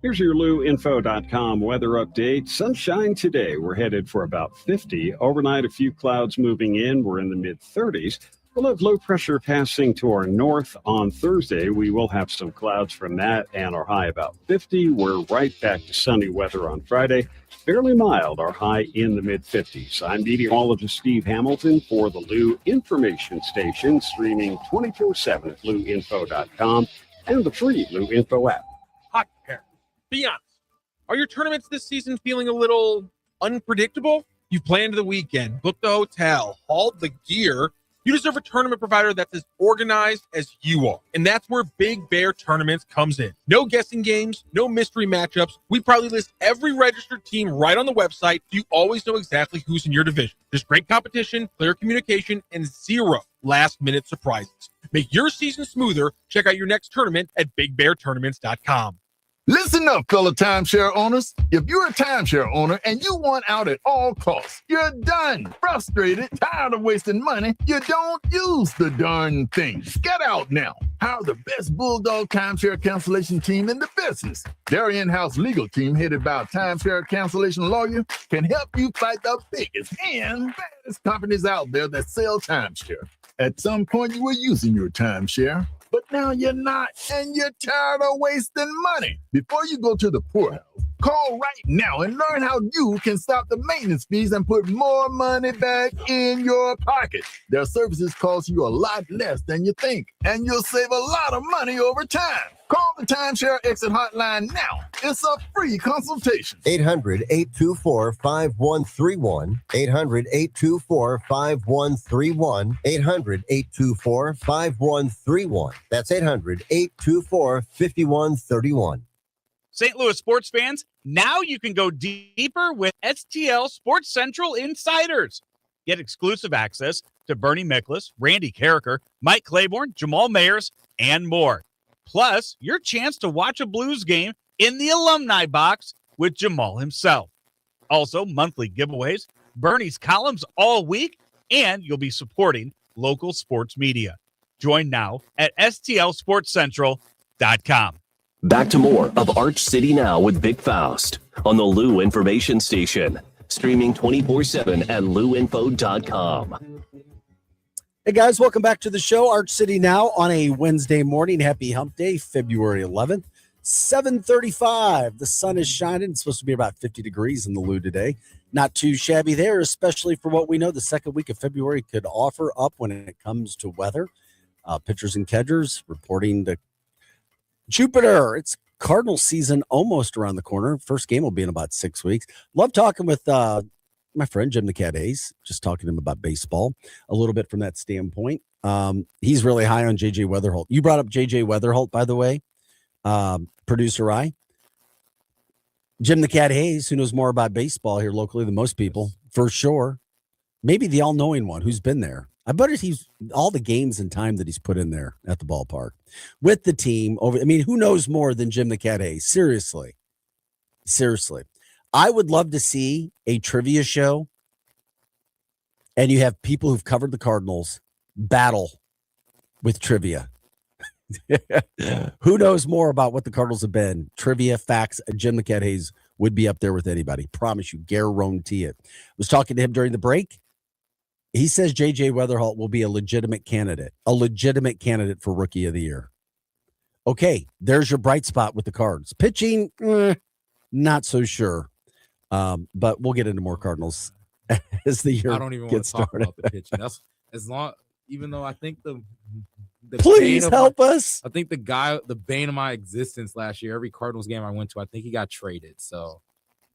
Here's your LouInfo.com weather update. Sunshine today. We're headed for about 50. Overnight, a few clouds moving in. We're in the mid-30s. We'll have low pressure passing to our north on Thursday. We will have some clouds from that and our high about 50. We're right back to sunny weather on Friday. Fairly mild, our high in the mid-50s. I'm meteorologist Steve Hamilton for the Lou Information Station, streaming 24/7 at louinfo.com and the free Lou Info app. Hockey parents, be honest. Are your tournaments this season feeling a little unpredictable? You've planned the weekend, booked the hotel, hauled the gear. You deserve a tournament provider that's as organized as you are. And that's where Big Bear Tournaments comes in. No guessing games, no mystery matchups. We proudly list every registered team right on the website so you always know exactly who's in your division. There's great competition, clear communication, and zero last-minute surprises. Make your season smoother. Check out your next tournament at BigBearTournaments.com. Listen up, fellow timeshare owners. If you're a timeshare owner and you want out at all costs, you're done, frustrated, tired of wasting money, you don't use the darn thing. Get out now. Hire the best Bulldog timeshare cancellation team in the business. Their in-house legal team, headed by a timeshare cancellation lawyer, can help you fight the biggest and baddest companies out there that sell timeshare. At some point, you were using your timeshare, but now you're not, and you're tired of wasting money. Before you go to the poorhouse, call right now and learn how you can stop the maintenance fees and put more money back in your pocket. Their services cost you a lot less than you think, and you'll save a lot of money over time. Call the Timeshare Exit Hotline now. It's a free consultation. 800-824-5131. 800-824-5131. 800-824-5131. That's 800-824-5131. St. Louis sports fans, now you can go deeper with STL Sports Central Insiders. Get exclusive access to Bernie Miklasz, Randy Carricker, Mike Claiborne, Jamal Mayers, and more. Plus, your chance to watch a Blues game in the alumni box with Jamal himself. Also, monthly giveaways, Bernie's columns all week, and you'll be supporting local sports media. Join now at stlsportscentral.com. Back to more of Arch City Now with Vic Faust on the Lou Information Station, streaming 24/7 at louinfo.com. Hey guys, welcome back to the show. Arch City now on a Wednesday morning. Happy Hump Day, February 11th, 7:35. The sun is shining. It's supposed to be about 50 degrees in the Lou today. Not too shabby there, especially for what we know the second week of February could offer up when it comes to weather. Pitchers and catchers reporting to Jupiter. It's Cardinal season almost around the corner. First game will be in about 6 weeks. Love talking with my friend Jim the Cat Hayes, just talking to him about baseball a little bit from that standpoint. He's really high on JJ Weatherholt. You brought up JJ Weatherholt, by the way, producer I. Jim the Cat Hayes, who knows more about baseball here locally than most people, for sure. Maybe the all-knowing one who's been there. I bet he's all the games and time that he's put in there at the ballpark with the team over. I mean, who knows more than Jim the Cat Hayes? Seriously. I would love to see a trivia show and you have people who've covered the Cardinals battle with trivia. Who knows more about what the Cardinals have been? Trivia, facts. Jim the Cat Hayes would be up there with anybody. Promise you, guarantee it. Was talking to him during the break. He says JJ Weatherholt will be a legitimate candidate for Rookie of the Year. Okay, there's your bright spot with the Cards. Pitching, not so sure. But we'll get into more Cardinals as the year I don't even want to talk started. about the pitching. That's as long, even though I think the Please help us. I think the bane of my existence last year, every Cardinals game I went to, I think he got traded. So,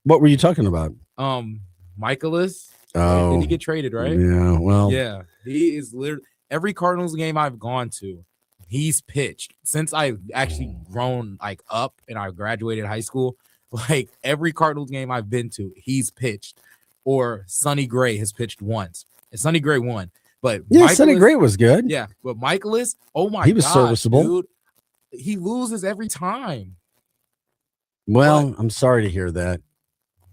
What were you talking about? Michaelis. Oh, did he get traded? Right? Yeah. Well, yeah. He is literally every Cardinals game I've gone to, he's pitched since I've actually grown like up and I graduated high school. Like every Cardinals game I've been to, he's pitched. Or Sonny Gray has pitched once, and Sonny Gray won. But yeah, Sonny Gray was good. Yeah, but Michaelis, oh my, he was serviceable. dude, he loses every time. Well, I'm sorry to hear that.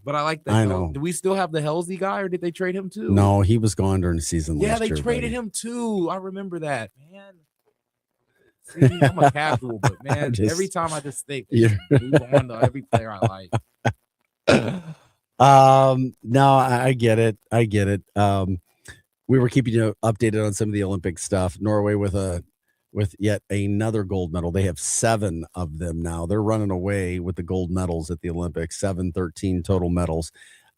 But I like that. I know. Do we still have the Halsey guy, or did they trade him too? No, he was gone during the season. Yeah, last they year, traded buddy. him too. I remember that, man. See, I'm a casual, but man, every time I just think move on to every player I like. No, I get it. We were keeping you updated on some of the Olympic stuff. Norway with yet another gold medal. They have 7 of them now. They're running away with the gold medals at the Olympics. 13 total medals.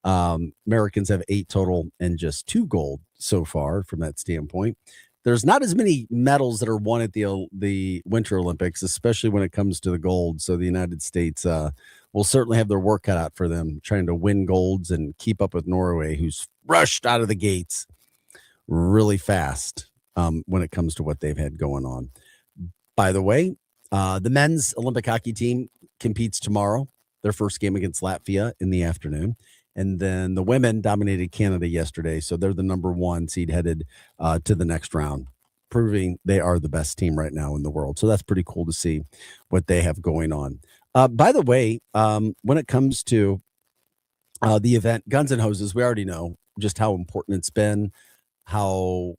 Americans have 8 total and just 2 gold so far from that standpoint. There's not as many medals that are won at the Winter Olympics, especially when it comes to the gold. So the United States will certainly have their work cut out for them, trying to win golds and keep up with Norway, who's rushed out of the gates really fast when it comes to what they've had going on. By the way, the men's Olympic hockey team competes tomorrow, their first game against Latvia in the afternoon. And then the women dominated Canada yesterday, so they're the number 1 seed headed to the next round, proving they are the best team right now in the world. So that's pretty cool to see what they have going on. By the way, when it comes to the event, Guns and Hoses, we already know just how important it's been, how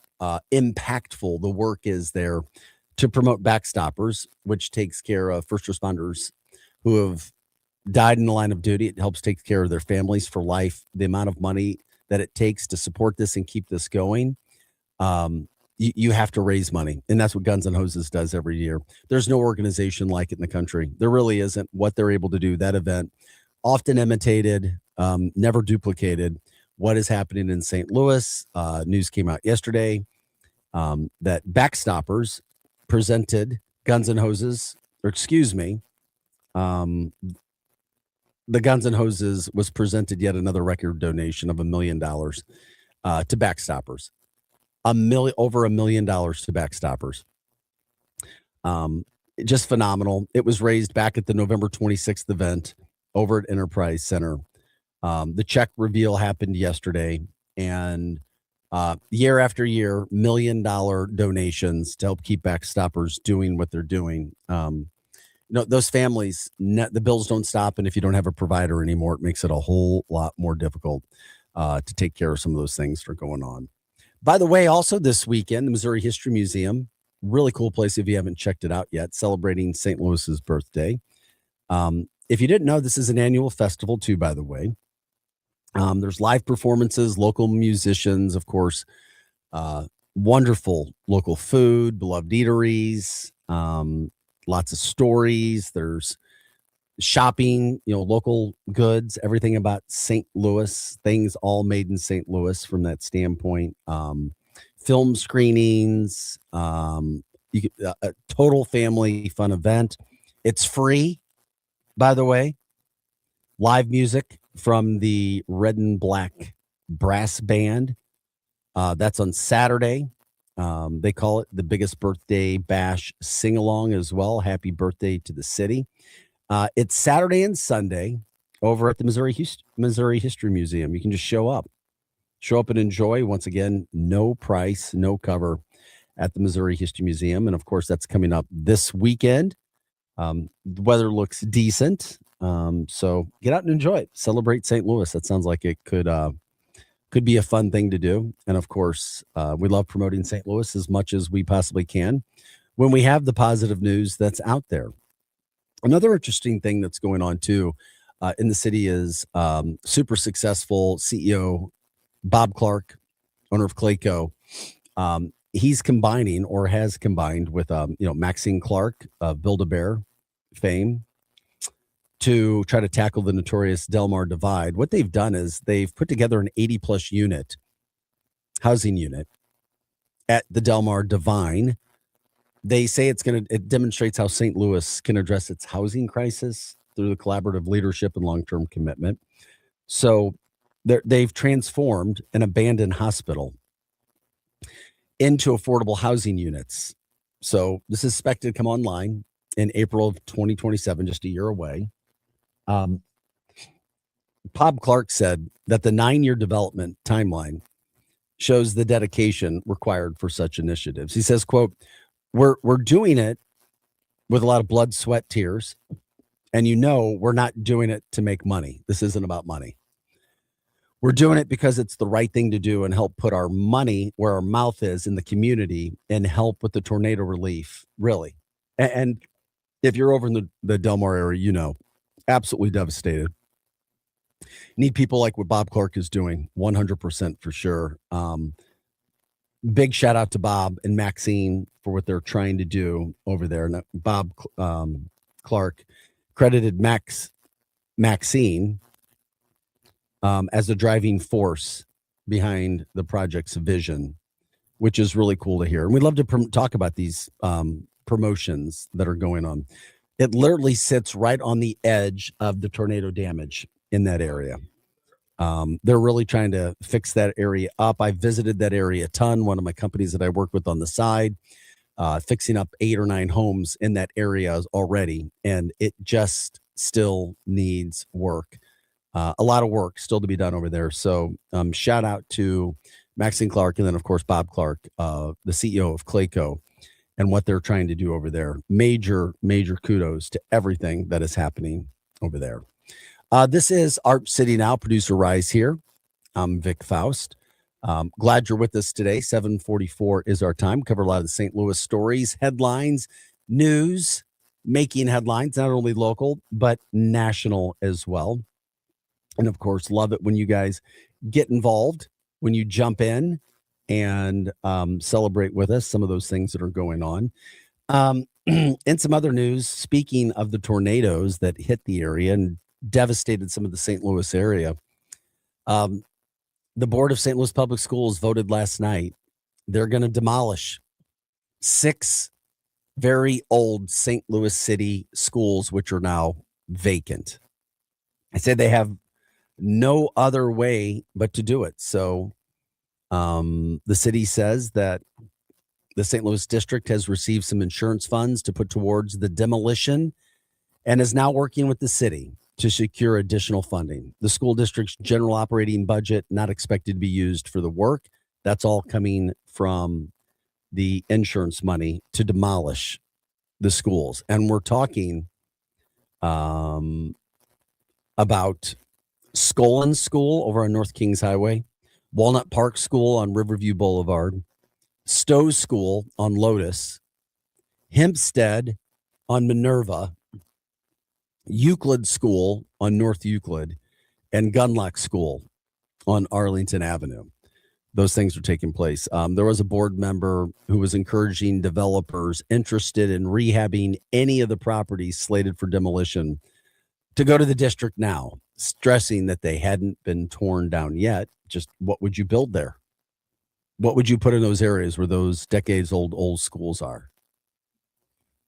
impactful the work is there to promote Backstoppers, which takes care of first responders who have died in the line of duty. It helps take care of their families for life. The amount of money that it takes to support this and keep this going, you have to raise money. And that's what Guns and Hoses does every year. There's no organization like it in the country. There really isn't. What they're able to do, that event, often imitated, never duplicated. What is happening in St. Louis? News came out yesterday that Backstoppers presented Guns and Hoses, or excuse me, the Guns and Hoses was presented yet another record donation of $1 million to Backstoppers. Over $1 million to Backstoppers. Just phenomenal. It was raised back at the November 26th event over at Enterprise Center. The check reveal happened yesterday, and year after year, $1 million donations to help keep Backstoppers doing what they're doing. Those families, the bills don't stop, and if you don't have a provider anymore, it makes it a whole lot more difficult to take care of some of those things that are going on. By the way, also this weekend, the Missouri History Museum, really cool place if you haven't checked it out yet, celebrating St. Louis's birthday. If you didn't know, this is an annual festival too, by the way. There's live performances, local musicians, of course, wonderful local food, beloved eateries, lots of stories. There's shopping, local goods, everything about St. Louis, things all made in St. Louis from that standpoint. Film screenings, a total family fun event. It's free, by the way. Live music from the Red and Black Brass Band. That's on Saturday. They call it the biggest birthday bash sing-along as well. Happy birthday to the city. It's Saturday and Sunday over at the Missouri History Museum. You can just show up and enjoy. Once again, no price, no cover at the Missouri History Museum. And of course, that's coming up this weekend. The weather looks decent. So get out and enjoy it. Celebrate St. Louis. That sounds like it could be a fun thing to do. And of course, we love promoting St. Louis as much as we possibly can when we have the positive news that's out there. Another interesting thing that's going on too in the city is super successful CEO Bob Clark, owner of Clayco. He's combining or has combined with Maxine Clark of Build-A-Bear fame to try to tackle the notorious Delmar divide. What they've done is they've put together an 80+ unit housing unit at the Delmar Divine. They say it demonstrates how St. Louis can address its housing crisis through the collaborative leadership and long-term commitment. So they've transformed an abandoned hospital into affordable housing units. So this is expected to come online in April of 2027, just a year away. Bob Clark said that the 9-year development timeline shows the dedication required for such initiatives. He says, quote, we're doing it with a lot of blood, sweat, tears. And we're not doing it to make money. This isn't about money. We're doing it because it's the right thing to do and help put our money where our mouth is in the community and help with the tornado relief, really. And if you're over in the Delmar area, absolutely devastated. Need people like what Bob Clark is doing, 100% for sure. Big shout out to Bob and Maxine for what they're trying to do over there. And Bob Clark credited Maxine as the driving force behind the project's vision, which is really cool to hear. And we'd love to talk about these promotions that are going on. It literally sits right on the edge of the tornado damage in that area. They're really trying to fix that area up. I visited that area a ton. One of my companies that I work with on the side, fixing up 8 or 9 homes in that area already. And it just still needs work. A lot of work still to be done over there. So shout out to Maxine Clark and then, of course, Bob Clark, the CEO of Clayco, and what they're trying to do over there. Major kudos to everything that is happening over there. This is Art City Now. Producer Rise here. I'm Vic Faust. Glad you're with us today. 7:44 is our time. Cover a lot of the St. Louis stories, headlines, news, making headlines, not only local, but national as well. And of course, love it when you guys get involved, when you jump in and celebrate with us some of those things that are going on. And some other news, speaking of the tornadoes that hit the area and devastated some of the St. Louis area. The board of St. Louis Public Schools voted last night. They're going to demolish 6 very old St. Louis City schools, which are now vacant. I said they have no other way but to do it. So the city says that the St. Louis district has received some insurance funds to put towards the demolition and is now working with the city to secure additional funding. The school district's general operating budget not expected to be used for the work. That's all coming from the insurance money to demolish the schools. And we're talking about Skolin School over on North Kings Highway, Walnut Park School on Riverview Boulevard, Stowe School on Lotus, Hempstead on Minerva, Euclid School on North Euclid, and Gunlock School on Arlington Avenue. those things are taking place. There was a board member who was encouraging developers interested in rehabbing any of the properties slated for demolition to go to the district now, stressing that they hadn't been torn down yet. Just what would you build there? What would you put in those areas where those decades old schools are?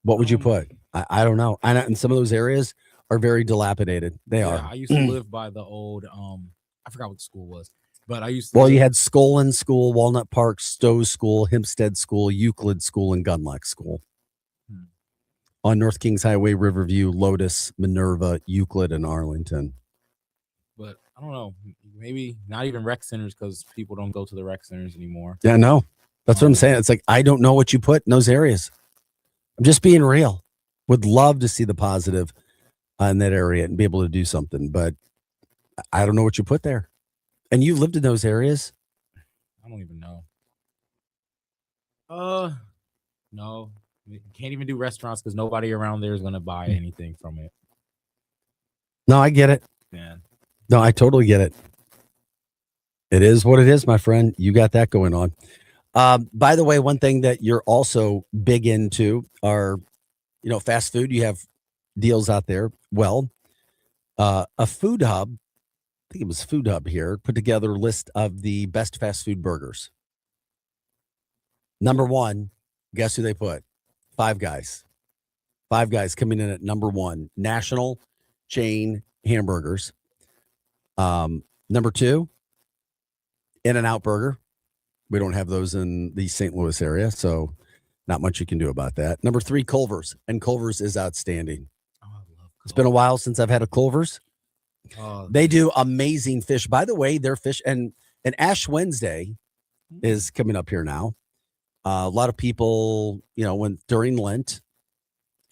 What would you put? I don't know. And some of those areas are very dilapidated. They are. I used to live by the old I forgot what the school was, but I used to Well, you live- had Skolin School, Walnut Park, Stowe School, Hempstead School, Euclid School, and Gunlock School. On North Kings Highway, Riverview, Lotus, Minerva, Euclid, and Arlington. but I don't know, maybe not even rec centers because people don't go to the rec centers anymore. Yeah, no. That's what I'm saying. It's like, I don't know what you put in those areas. I'm just being real. Would love to see the positive in that area and be able to do something, but I don't know what you put there. And you lived in those areas? I don't even know. No, you can't even do restaurants because nobody around there is going to buy anything from it. No, I get it. Man. No, I totally get it. It is what it is, my friend. You got that going on. By the way, one thing that you're also big into are, fast food. You have deals out there. Well, a food hub, I think it was Food Hub here, put together a list of the best fast food burgers. Number one, guess who they put? Five Guys. Five Guys coming in at number one. National chain hamburgers. Number two, In-N-Out Burger. We don't have those in the St. Louis area, so not much you can do about that. Number three, Culver's, and Culver's is outstanding. It's been a while since I've had a Culver's. They do amazing fish. By the way, their fish and Ash Wednesday is coming up here now. A lot of people, when during Lent,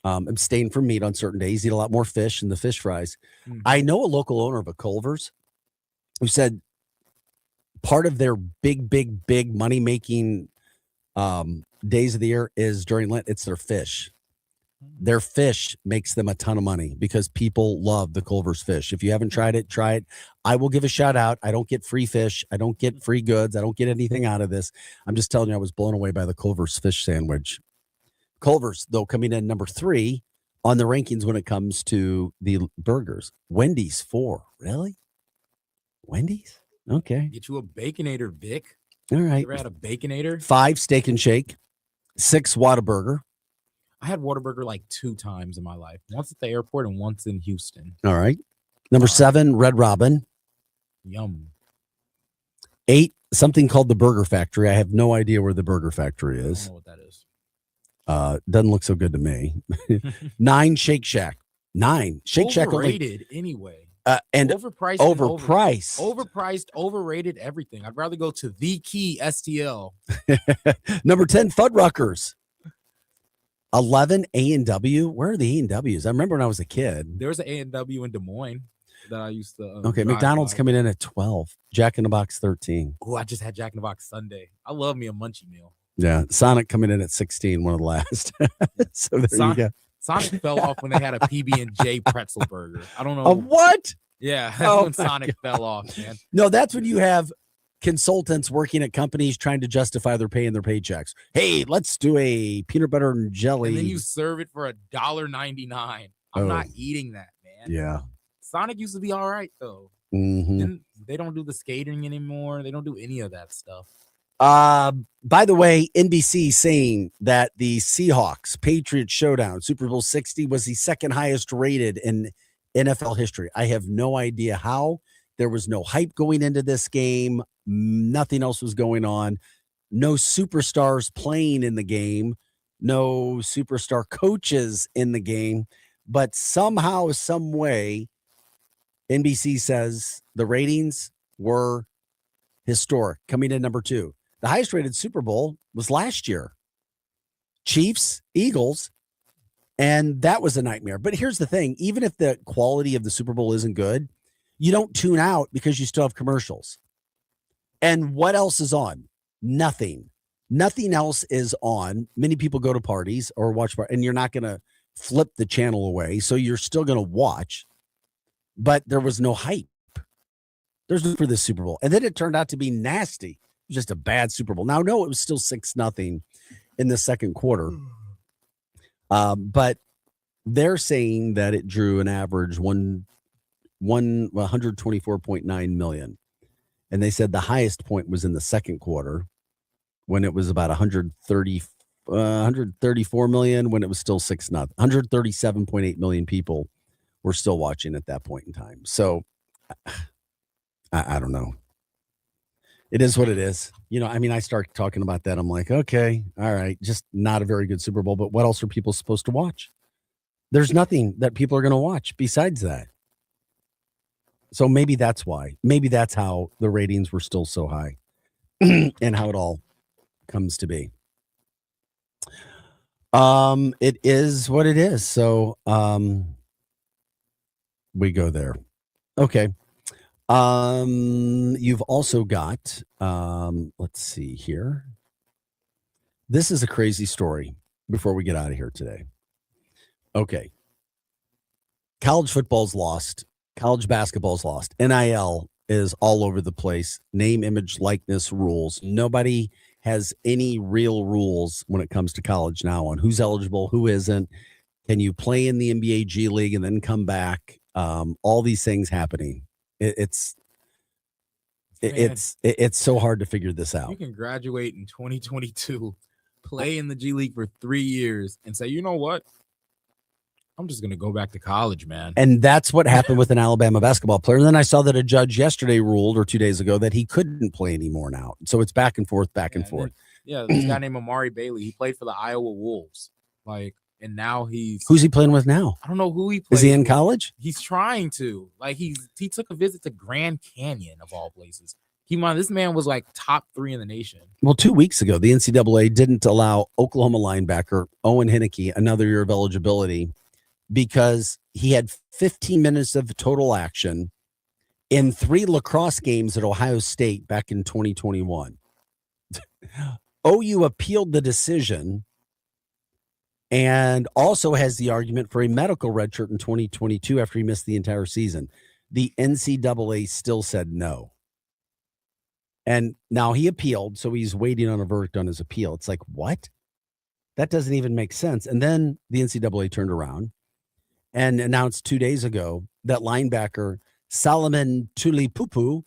abstain from meat on certain days, eat a lot more fish and the fish fries. I know a local owner of a Culver's who said part of their big money making days of the year is during Lent. It's their fish. Their fish makes them a ton of money because people love the Culver's fish. If you haven't tried it, try it. I will give a shout out. I don't get free fish. I don't get free goods. I don't get anything out of this. I'm just telling you, I was blown away by the Culver's fish sandwich. Culver's, though, coming in number 3 on the rankings when it comes to the burgers. Wendy's 4. Really? Wendy's? Okay. Get you a Baconator, Vic. All right. You ever had a Baconator? 5, Steak and Shake. 6, Whataburger. I had Whataburger like 2 times in my life. Once at the airport and once in Houston. All right. Number 7, Red Robin. Yum. 8, something called the Burger Factory. I have no idea where the Burger Factory I don't is. know what that is. Doesn't look so good to me. 9, Shake Shack. 9. Shake Shack. Overrated anyway. And overpriced. Overpriced, overrated, everything. I'd rather go to the Key STL. Number 10, Fuddruckers. 11, A&W. Where are the A&Ws? I remember when I was a kid. There's an A&W in Des Moines that I used to. Okay, drive McDonald's by. coming in at 12. Jack in the Box 13. Oh, I just had Jack in the Box Sunday. I love me a munchie meal. Yeah, Sonic coming in at 16, one of the last. So there you go. Sonic fell off when they had a PB&J pretzel burger. I don't know. A what? Yeah, that's Oh when my Sonic fell off, man. No, that's when you have consultants working at companies trying to justify their pay and their paychecks. Hey, let's do a peanut butter and jelly. And then you serve it for $1.99. I'm not eating that, man. Yeah. Sonic used to be all right though. Mhm. Then they don't do the skating anymore. They don't do any of that stuff. By the way, NBC saying that the Seahawks Patriots showdown, Super Bowl 60, was the second highest rated in NFL history. I have no idea how. There was no hype going into this game. Nothing else was going on. No superstars playing in the game. No superstar coaches in the game. But somehow, some way, NBC says the ratings were historic, coming in number 2. The highest rated Super Bowl was last year. Chiefs, Eagles, and that was a nightmare. But here's the thing. Even if the quality of the Super Bowl isn't good, you don't tune out because you still have commercials. And what else is on? Nothing. Nothing else is on. Many people go to parties or watch parties, and you're not going to flip the channel away. So you're still going to watch. But there was no hype. There's no for the Super Bowl. And then it turned out to be nasty. just a bad Super Bowl. Now, no, it was still 6-0 in the second quarter. But they're saying that it drew an average 124.9 million. And they said the highest point was in the second quarter when it was about 134 million, when it was still 6-0. 137.8 million people were still watching at that point in time. So I don't know. It is what it is. I start talking about that. I'm like, okay, all right, just not a very good Super Bowl. But what else are people supposed to watch? There's nothing that people are going to watch besides that. So maybe that's why. Maybe that's how the ratings were still so high and how it all comes to be. It is what it is. So we go there. Okay. You've also got let's see here. This is a crazy story before we get out of here today. Okay. College football's lost. College basketball's lost. NIL is all over the place. Name, image, likeness rules. Nobody has any real rules when it comes to college now on who's eligible, who isn't. Can you play in the NBA G League and then come back? All these things happening. It's so hard to figure this out. You can graduate in 2022, play in the G League for 3 years, and say, you know what? I'm just going to go back to college, man. And that's what happened with an Alabama basketball player. And then I saw that a judge yesterday ruled, or 2 days ago, that he couldn't play anymore now. So it's back and forth, back and forth. This guy named Amari Bailey, he played for the Iowa Wolves. And now who's he playing with now? I don't know who he plays. Is he in with. college? He's trying to. He took a visit to Grand Canyon of all places. This man was top 3 in the nation. Well, 2 weeks ago, the NCAA didn't allow Oklahoma linebacker Owen Henneke another year of eligibility because he had 15 minutes of total action in 3 lacrosse games at Ohio State back in 2021. OU appealed the decision and also has the argument for a medical redshirt in 2022 after he missed the entire season. The NCAA still said no. And now he appealed, so he's waiting on a verdict on his appeal. It's like, what? That doesn't even make sense. And then the NCAA turned around and announced 2 days ago that linebacker Solomon Tulipupu,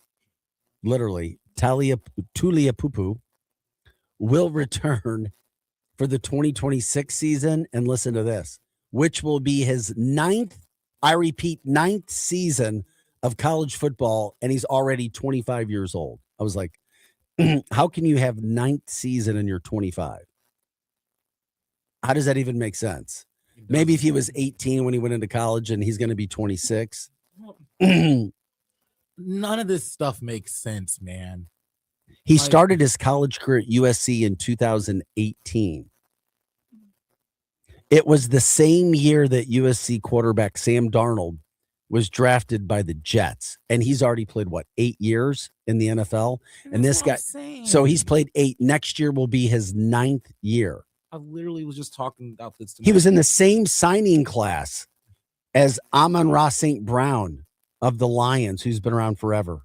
literally Tulipupu, will return for the 2026 season. And listen to this, which will be his 9th, I repeat, 9th season of college football. And he's already 25 years old. I was like, how can you have 9th season and you're 25? How does that even make sense? Maybe if he was 18 when he went into college and he's going to be 26. None of this stuff makes sense, man. He started his college career at USC in 2018. It was the same year that USC quarterback Sam Darnold was drafted by the Jets, and he's already played 8 years in the NFL. And this guy, so he's played 8. Next year will be his 9th year. I literally was just talking about this tonight. He was in the same signing class as Amon-Ra St. Brown of the Lions, who's been around forever.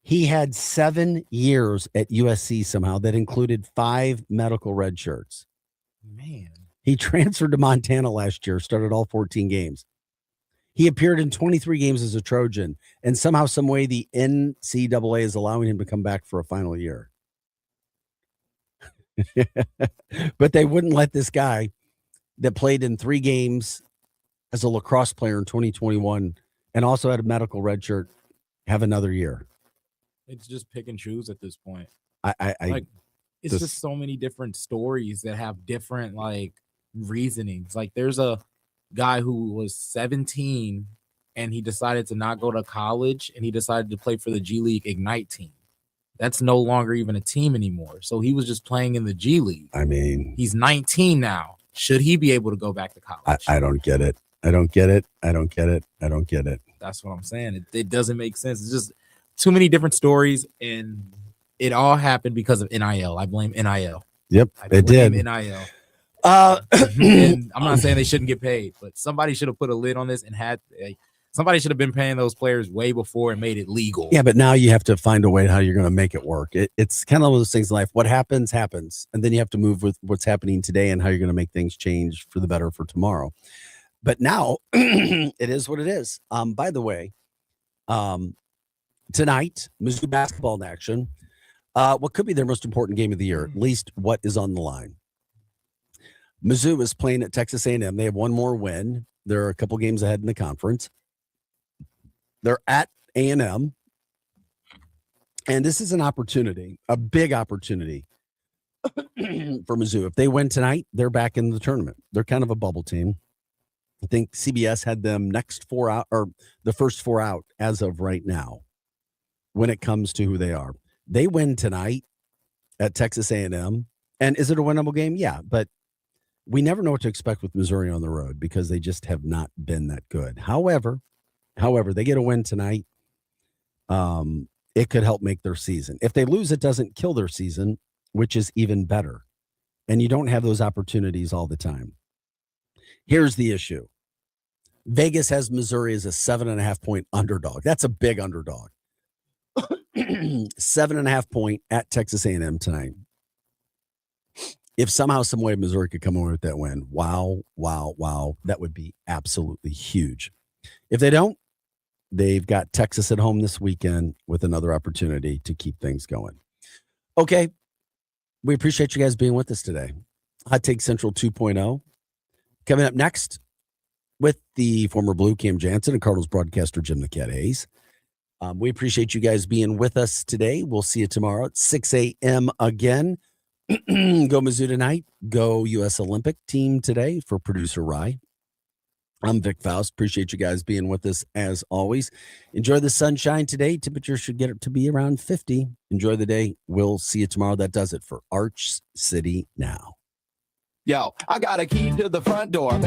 He had 7 years at USC somehow that included 5 medical red shirts. Man. He transferred to Montana last year, started all 14 games. He appeared in 23 games as a Trojan, and somehow, some way, the NCAA is allowing him to come back for a final year. But they wouldn't let this guy that played in 3 games as a lacrosse player in 2021 and also had a medical red shirt have another year. It's just pick and choose at this point. It's just so many different stories that have different reasonings. There's a guy who was 17 and he decided to not go to college and he decided to play for the G League Ignite team. That's no longer even a team anymore. So he was just playing in the G League. I mean, he's 19 now. Should he be able to go back to college? I don't get it. I don't get it. I don't get it. I don't get it. That's what I'm saying. It doesn't make sense. It's just too many different stories, and it all happened because of NIL. I blame NIL. Yep, it did. NIL. And I'm not saying they shouldn't get paid, but somebody should have put a lid on this and had Somebody should have been paying those players way before and made it legal. Yeah, but now you have to find a way how you're going to make it work. It's kind of one of those things in life. What happens, happens. And then you have to move with what's happening today and how you're going to make things change for the better for tomorrow. But now it is what it is. By the way, tonight, Mizzou basketball in action. What could be their most important game of the year, at least what is on the line. Mizzou is playing at Texas A&M. They have one more win. They're a couple games ahead in the conference. They're at A&M. And this is an opportunity, a big opportunity for Mizzou. If they win tonight, they're back in the tournament. They're kind of a bubble team. I think CBS had them next 4 out, or the first 4 out as of right now when it comes to who they are. They win tonight at Texas A&M. And is it a winnable game? Yeah, but we never know what to expect with Missouri on the road because they just have not been that good. However, they get a win tonight. It could help make their season. If they lose, it doesn't kill their season, which is even better. And you don't have those opportunities all the time. Here's the issue. Vegas has Missouri as a 7.5 point underdog. That's a big underdog. 7.5 point at Texas A&M tonight. If somehow, some way Missouri could come away with that win, wow, that would be absolutely huge. If they don't, they've got Texas at home this weekend with another opportunity to keep things going. Okay, we appreciate you guys being with us today. Hot Take Central 2.0. Coming up next with the former Blue Cam Jansen and Cardinals broadcaster Jim the Cat Hayes. We appreciate you guys being with us today. We'll see you tomorrow at 6 a.m. again. Go Mizzou tonight. Go U.S. Olympic team today for producer Rye. I'm Vic Faust. Appreciate you guys being with us as always. Enjoy the sunshine today. Temperature should get it to be around 50. Enjoy the day. We'll see you tomorrow. That does it for Arch City Now. Yo, I got a key to the front door.